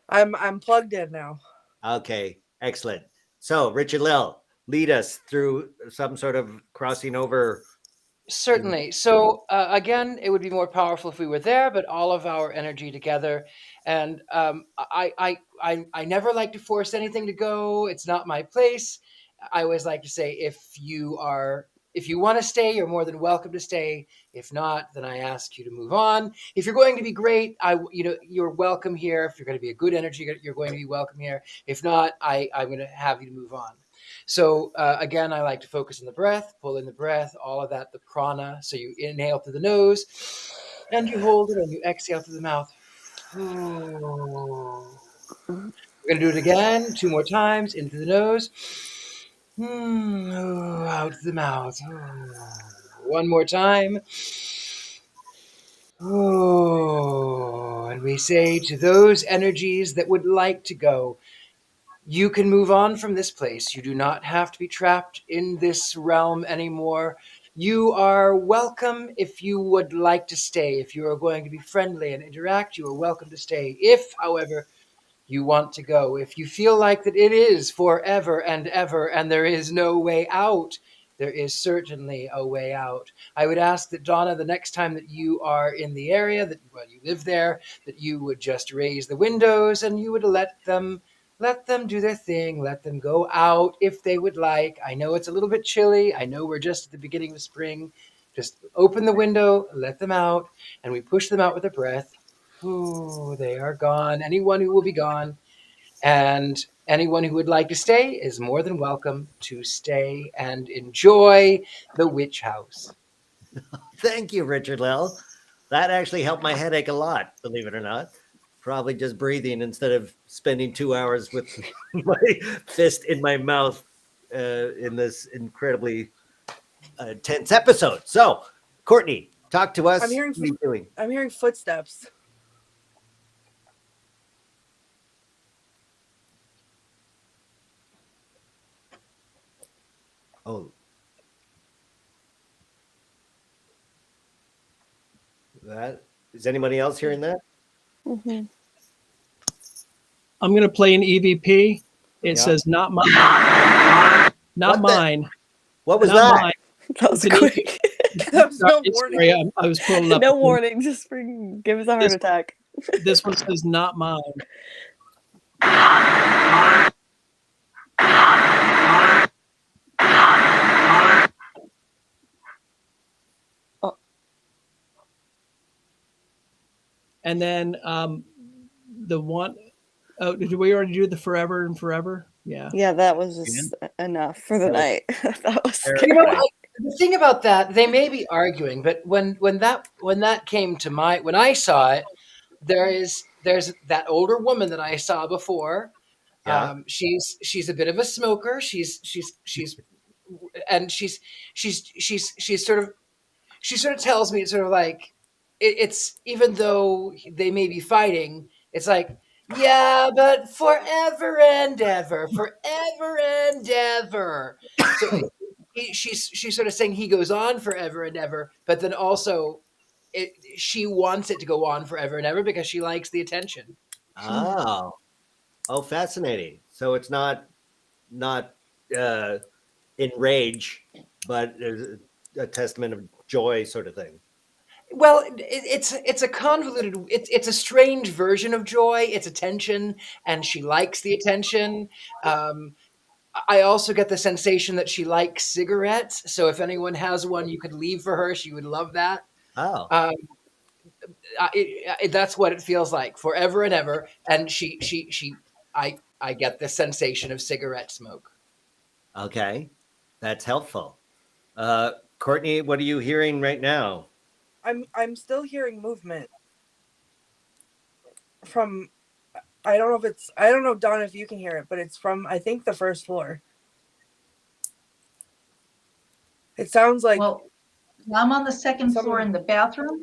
I'm plugged in now. Okay, excellent. So, Richard-Lael, lead us through some sort of crossing over. Certainly. So again, it would be more powerful if we were there, but all of our energy together. And I never like to force anything to go. It's not my place. I always like to say, if you want to stay, you're more than welcome to stay. If not, then I ask you to move on. If you're going to be great, you're welcome here. If you're going to be a good energy, you're going to be welcome here. If not, I'm going to have you to move on. So again, I like to focus on the breath, pull in the breath, all of that, the prana. So you inhale through the nose and you hold it and you exhale through the mouth. We're going to do it again 2 more times, in through the nose, out through the mouth. 1 more time. And we say to those energies that would like to go, you can move on from this place. You do not have to be trapped in this realm anymore. You are welcome if you would like to stay. If you are going to be friendly and interact, you are welcome to stay. If, however, you want to go, if you feel like that it is forever and ever and there is no way out, there is certainly a way out. I would ask that, Donna, the next time that you are in the area, that you live there, that you would just raise the windows and you would let them do their thing. Let them go out if they would like. I know it's a little bit chilly. I know we're just at the beginning of spring. Just open the window, let them out, and we push them out with a breath. Ooh, they are gone. Anyone who will be gone. And anyone who would like to stay is more than welcome to stay and enjoy the witch house. Thank you, Richard-Lael. That actually helped my headache a lot, believe it or not. Probably just breathing instead of spending 2 hours with my fist in my mouth in this incredibly tense episode. So, Courtney, talk to us. I'm hearing footsteps. Oh. That is anybody else hearing that? Mm-hmm. I'm going to play an EVP. It says not mine. Not mine. What was not that? Mine. That was It's an quick. That was no Sorry, warning. I was pulling up. No warning. Just give us a heart attack. This one says not mine. Oh. And then the one, oh, did we already do the forever and forever? Yeah. Yeah, that was just enough for the night. That was You know, the thing about that, they may be arguing, but when that came to when I saw it, there's that older woman that I saw before. Yeah. She's a bit of a smoker. She's sort of tells me, it's sort of like it's even though they may be fighting, it's like, yeah, but forever and ever. So she's sort of saying he goes on forever and ever, but then also she wants it to go on forever and ever because she likes the attention. Oh, fascinating. So it's not enrage, but a testament of joy, sort of thing. Well, it's a convoluted, it's a strange version of joy. It's attention, and she likes the attention. I also get the sensation that she likes cigarettes. So if anyone has one you could leave for her, she would love that. Oh. That's what it feels like, forever and ever. And I get the sensation of cigarette smoke. Okay, that's helpful. Courtney, what are you hearing right now? I'm still hearing movement from. I don't know, Don, if you can hear it, but it's from, I think, the first floor. It sounds like. Well, I'm on the second floor in the bathroom,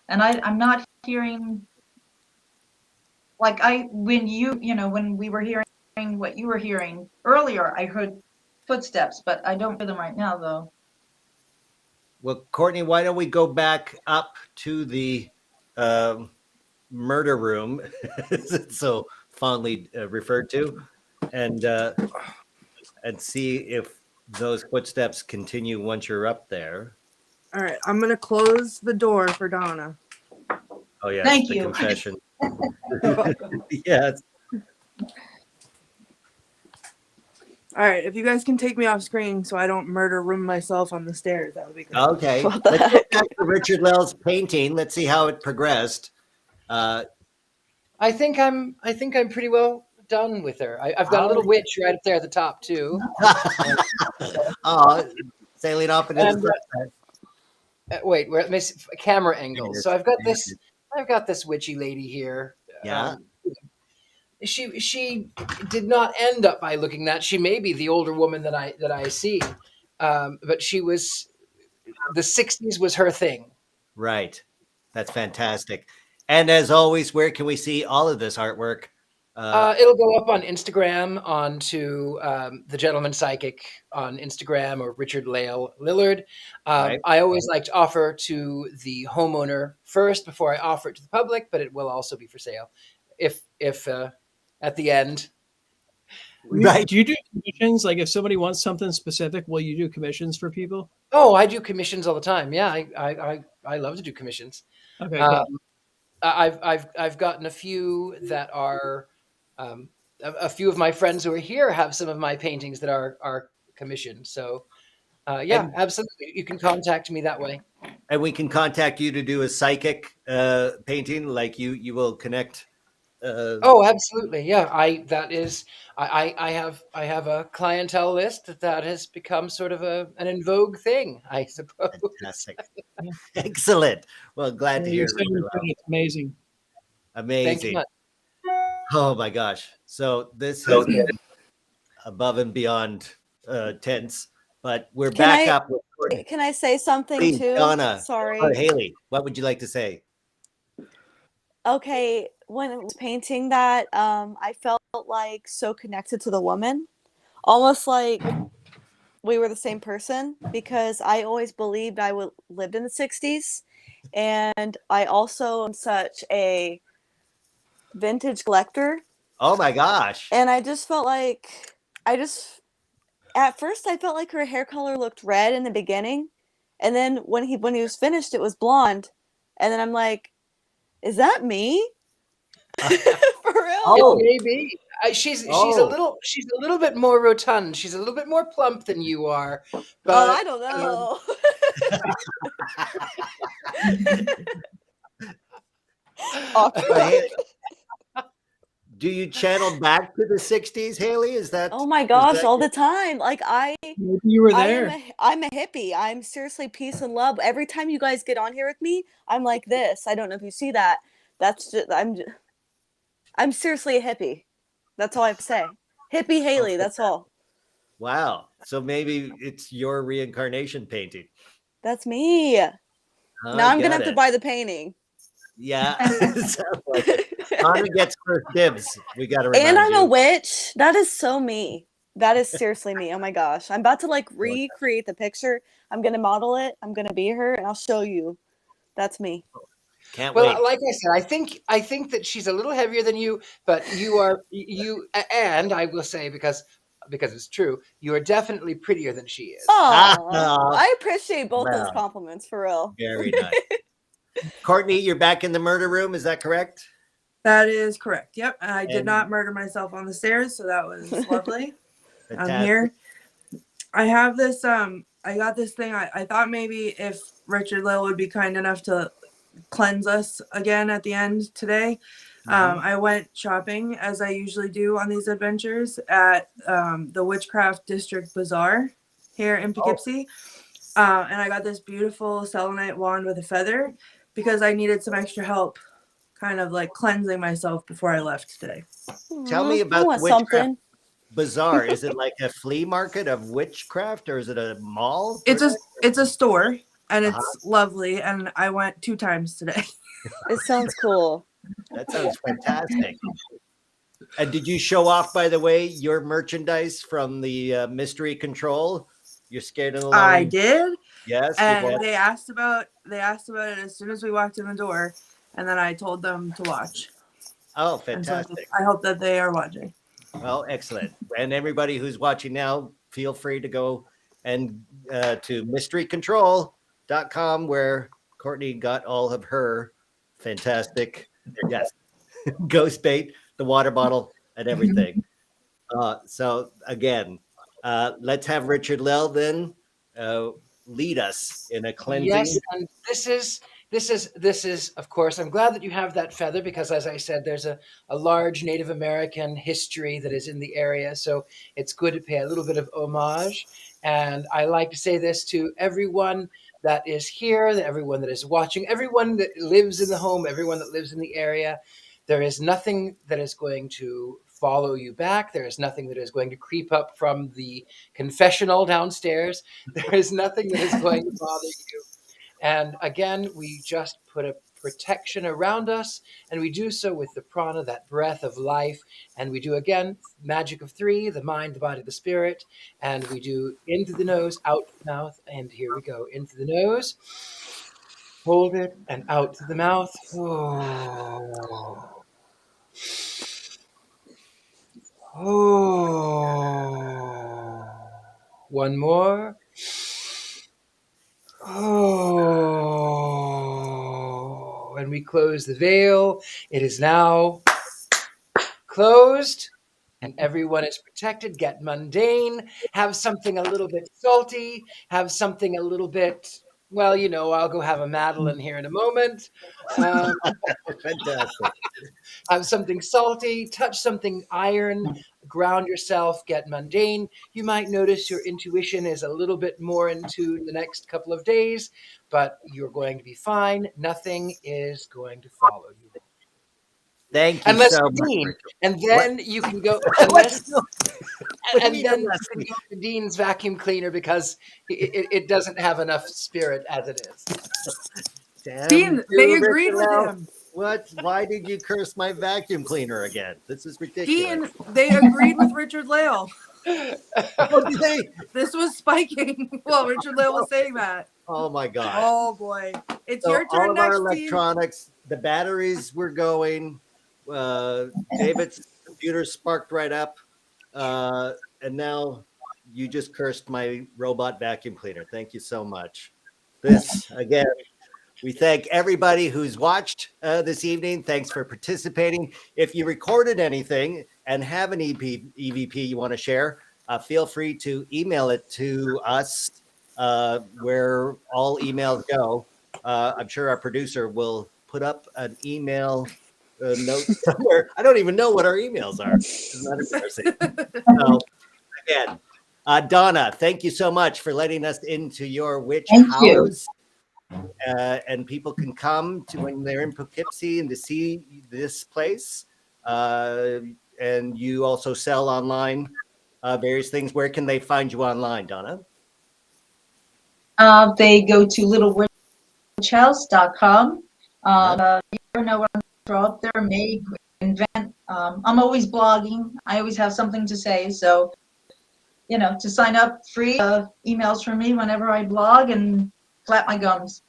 and I'm not hearing. Like when we were hearing what you were hearing earlier, I heard footsteps, but I don't hear them right now, though. Well, Courtney, why don't we go back up to the murder room, as it's so fondly referred to, and see if those footsteps continue once you're up there. All right, I'm gonna close the door for Donna. Oh yeah, Thank the you. confession. Yes. All right, if you guys can take me off screen so I don't murder room myself on the stairs, that would be great. Okay. Let's go back to Richard-Lael's painting. Let's see how it progressed. I think I'm pretty well done with her. I've got a little witch right up there at the top too. Oh, sailing off into the sunset. Wait, we're at camera angles. So I've got this witchy lady here. Yeah. She did not end up by looking that. She may be the older woman that I see, but she was, the 60s was her thing. Right. That's fantastic. And as always, where can we see all of this artwork? It'll go up on Instagram onto The Gentleman Psychic on Instagram, or Richard-Lael Lillard. Right. I always like to offer to the homeowner first before I offer it to the public, but it will also be for sale if at the end. Right. Do you do commissions? Like if somebody wants something specific, will you do commissions for people? Oh, I do commissions all the time. Yeah, I love to do commissions. Okay. Cool. I've gotten a few that are a few of my friends who are here have some of my paintings that are commissioned. So yeah, absolutely, you can contact me that way. And we can contact you to do a psychic painting, like you will connect. Oh, absolutely. Yeah, I have a clientele list that has become sort of an in vogue thing, I suppose. Fantastic. Excellent. Well, glad to hear. It's amazing. Amazing. Thank you much. Oh my gosh. So this has been above and beyond tense, but we're back up with Courtney. Can I say something Please, too? Donna. Sorry. Or Haley, what would you like to say? Okay, when I was painting that, I felt like so connected to the woman, almost like we were the same person, because I always believed lived in the 60s, and I also am such a vintage collector. Oh my gosh. And I just felt like at first I felt like her hair color looked red in the beginning, and then when he was finished it was blonde, and then I'm like, is that me? For real? Oh, maybe. She's a little bit more rotund. She's a little bit more plump than you are. But I don't know. Awkward. Do you channel back to the 60s, Haley? Is that Oh my gosh, all the time. Like Maybe you were there. I'm a hippie. I'm seriously peace and love. Every time you guys get on here with me, I'm like this. I don't know if you see that. That's just, I'm seriously a hippie. That's all I have to say. Hippie Haley, that's all. Wow. So maybe it's your reincarnation painting. That's me. Now I'm going to have to buy the painting. Yeah. Sounds like it. Anna gets first dibs. We got to remind And I'm you. a witch. That is so me. That is seriously me. Oh my gosh. I'm about to like recreate the picture. I'm going to model it. I'm going to be her and I'll show you. That's me. Can't wait. Well, like I said, I think that she's a little heavier than you, but you and I will say because it's true, you are definitely prettier than she is. Oh, I appreciate both those compliments, for real. Very nice. Courtney, you're back in the murder room. Is that correct? That is correct. Yep. I did not murder myself on the stairs, so that was lovely. I'm here. I have this, I got this thing. I thought maybe if Richard-Lael would be kind enough to cleanse us again at the end today. I went shopping, as I usually do on these adventures, at the Witchcraft District Bazaar here in Poughkeepsie. And I got this beautiful selenite wand with a feather because I needed some extra help kind of like cleansing myself before I left today. Tell me about the Witchcraft Bazaar. Is it like a flea market of witchcraft, or is it a mall? It's a store, and it's lovely, and I went 2 times today. It sounds cool. That sounds fantastic. And did you show off, by the way, your merchandise from the Mystery Control? You're scared of the I did. Yes. And they asked about it as soon as we walked in the door, and then I told them to watch. Oh, fantastic. So I hope that they are watching. Well, excellent. And everybody who's watching now, feel free to go and to mysterycontrol.com, where Courtney got all of her fantastic, ghost bait, the water bottle, and everything. So again, let's have Richard-Lael then lead us in a cleansing. Yes, and this is, of course, I'm glad that you have that feather because, as I said, there's a large Native American history that is in the area. So it's good to pay a little bit of homage. And I like to say this to everyone that is here, everyone that is watching, everyone that lives in the home, everyone that lives in the area. There is nothing that is going to follow you back. There is nothing that is going to creep up from the confessional downstairs. There is nothing that is going to bother you. And again, we just put a protection around us, and we do so with the prana, that breath of life. And we do, again, magic of 3, the mind, the body, the spirit. And we do into the nose, out the mouth. And here we go. Into the nose, hold it, and out to the mouth. Oh. Oh. One more. Oh, and we close the veil. It is now closed, and everyone is protected. Get mundane. Have something a little bit salty. Have something a little bit, well, you know, I'll go have a Madeline here in a moment. Fantastic. Have something salty. Touch something iron. Ground yourself, get mundane. You might notice your intuition is a little bit more into the next couple of days, but you're going to be fine. Nothing is going to follow you. Thank you unless so Dean, much. and then you can go. Unless, and then you can go to Dean's vacuum cleaner because it doesn't have enough spirit as it is. Damn Dean, they you, agreed with Richard-Lael. him. What? Why did you curse my vacuum cleaner again? This is ridiculous. Dean, they agreed with Richard-Lael. What did they? This was spiking while Richard-Lael was saying that. Oh my God. Oh boy. It's So your all turn of our next, Dean. electronics, the batteries were going. David's computer sparked right up. And now you just cursed my robot vacuum cleaner. Thank you so much. This, again, we thank everybody who's watched this evening. Thanks for participating. If you recorded anything and have an EVP you want to share, feel free to email it to us where all emails go. I'm sure our producer will put up an email note somewhere. I don't even know what our emails are. Isn't that embarrassing? So, again, Donna, thank you so much for letting us into your witch house. And people can come to when they're in Poughkeepsie and to see this place. And you also sell online various things. Where can they find you online, Donna? They go to littlewitchhouse.com. You never know what I'm going to throw up there, make, invent. I'm always blogging. I always have something to say. So, to sign up, free emails from me whenever I blog and flap my gums.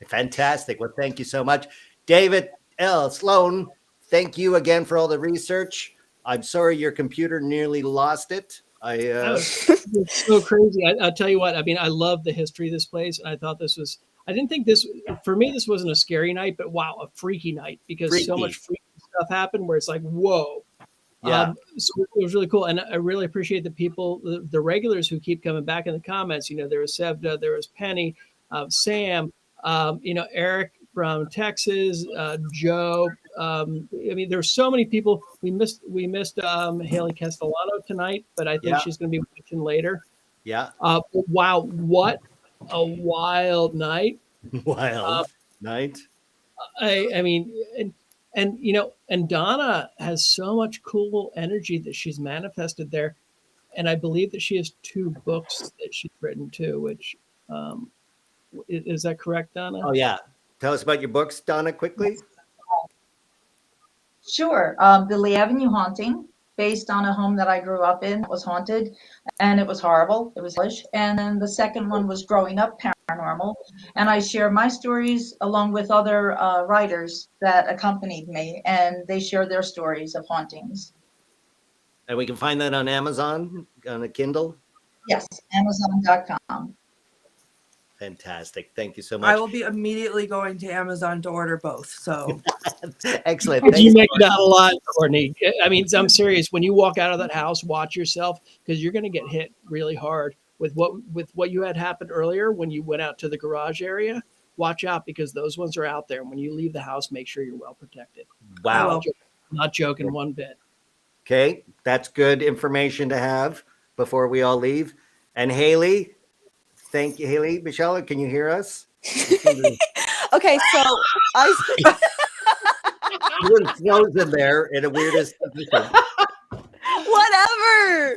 Fantastic. Well, thank you so much. David L. Sloan, thank you again for all the research. I'm sorry your computer nearly lost it. It's so crazy. I'll tell you what, I mean, I love the history of this place. And I thought I didn't think for me, this wasn't a scary night, but wow, a freaky night because so much freaky stuff happened where it's like, whoa. Yeah. So it was really cool. And I really appreciate the people, the regulars who keep coming back in the comments. There was Sevda, there was Penny, Sam, Eric from Texas, Joe. There were so many people. We missed Haley Castellano tonight, but I think she's going to be watching later. Yeah. Wow, what a wild night! Wild night. And Donna has so much cool energy that she's manifested there, and I believe that she has 2 books that she's written too. Which is that correct, Donna? Oh yeah. Tell us about your books, Donna, quickly. Sure. The Lee Avenue Haunting, based on a home that I grew up in, was haunted, and it was horrible. It was hellish. And then the second one was Growing Up Paranormal, and I share my stories along with other writers that accompanied me, and they share their stories of hauntings. And we can find that on Amazon, on a Kindle? Yes, Amazon.com. Fantastic. Thank you so much. I will be immediately going to Amazon to order both. So excellent. You make it out a lot, Courtney. I mean, I'm serious. When you walk out of that house, watch yourself because you're going to get hit really hard with what you had happened earlier when you went out to the garage area. Watch out because those ones are out there. And when you leave the house, make sure you're well protected. Wow. Not joking one bit. Okay. That's good information to have before we all leave. And Haley, thank you, Haley. Michelle, can you hear us? Okay, so you were frozen there in a weirdest position. Whatever.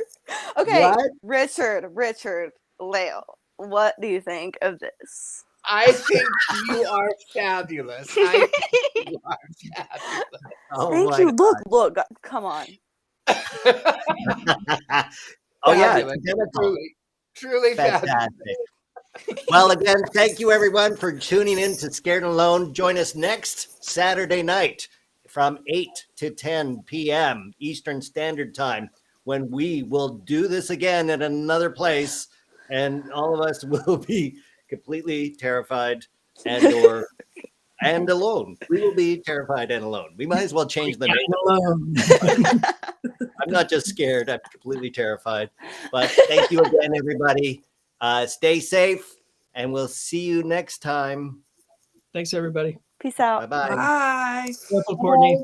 Okay, What? Richard-Lael, what do you think of this? I think you are fabulous. I think you are fabulous. Oh, Thank you. Look, come on. Oh yeah, truly fantastic. fabulous. Well, again, thank you everyone for tuning in to Scared and Alone. Join us next Saturday night from 8 to 10 p.m. Eastern Standard Time when we will do this again at another place, and all of us will be completely terrified and alone. We will be terrified and alone. We might as well change the name. I'm not just scared. I'm completely terrified. But thank you again, everybody. Stay safe, and we'll see you next time. Thanks, everybody. Peace out. Bye-bye. bye. Careful, Courtney.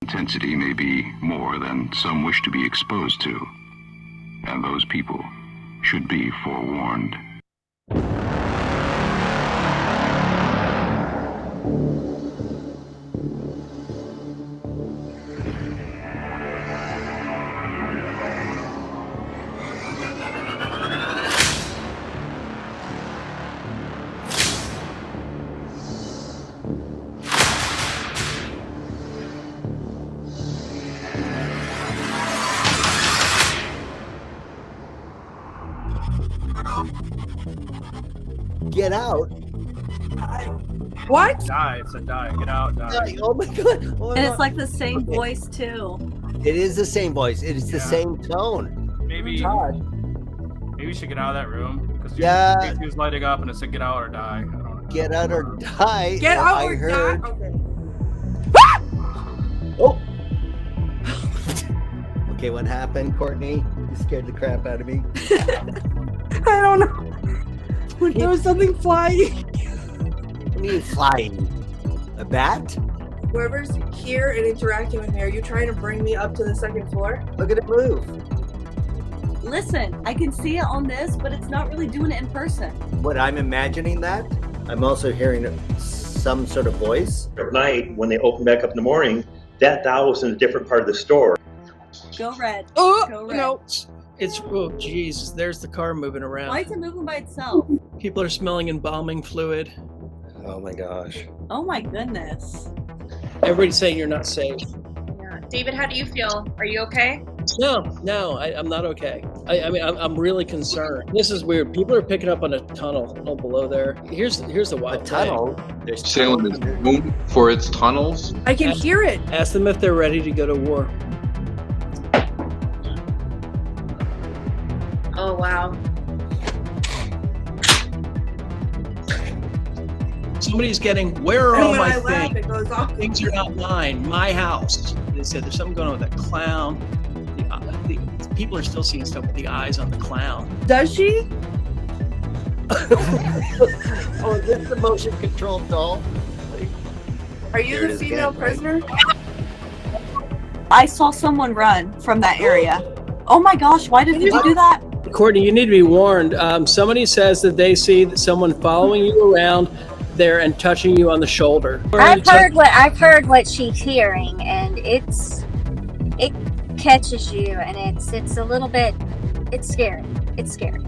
Intensity may be more than some wish to be exposed to, and those people should be forewarned. get out. What? Die. It said die. Get out. Die. Oh my god. Oh, And it's like the same voice too. it is the same voice. It is the same tone. Maybe we should get out of that room because Yeah. he was lighting up and it said get out or die. I don't know. Get out or die. Get Well, out I or heard. die. Okay. Oh. Okay, what happened, Courtney? You scared the crap out of me. I don't know. There was something flying. What do you mean flying? A bat? Whoever's here and interacting with me, are you trying to bring me up to the second floor? Look at it move. Listen, I can see it on this, but it's not really doing it in person. What, I'm imagining that? I'm also hearing some sort of voice. At night, when they open back up in the morning, that doll was in a different part of the store. Go red. Oh, Go red. no. It's oh Jesus, there's the car moving around. Why is it moving by itself? People are smelling embalming fluid. Oh my gosh. Oh my goodness. Everybody's saying you're not safe. Yeah. David, how do you feel? Are you okay? No, I'm not okay. I mean, I'm really concerned. This is weird. People are picking up on a tunnel below there. Here's the wild A tunnel? thing. There's Salem is known for its tunnels. I can hear it. Ask them if they're ready to go to war. Oh, wow. Somebody's getting, where are And all when my I laugh, things? it goes off. Things are not mine. My house. They said there's something going on with that clown. The people are still seeing stuff with the eyes on the clown. Does she? Oh, is this the motion controlled doll? Are you There it the is female again, right? prisoner? I saw someone run from that area. Oh my gosh, why did you do that? Courtney, you need to be warned. Somebody says that they see someone following you around there and touching you on the shoulder. I've heard what she's hearing, and it catches you, and it's a little bit, it's scary. It's scary.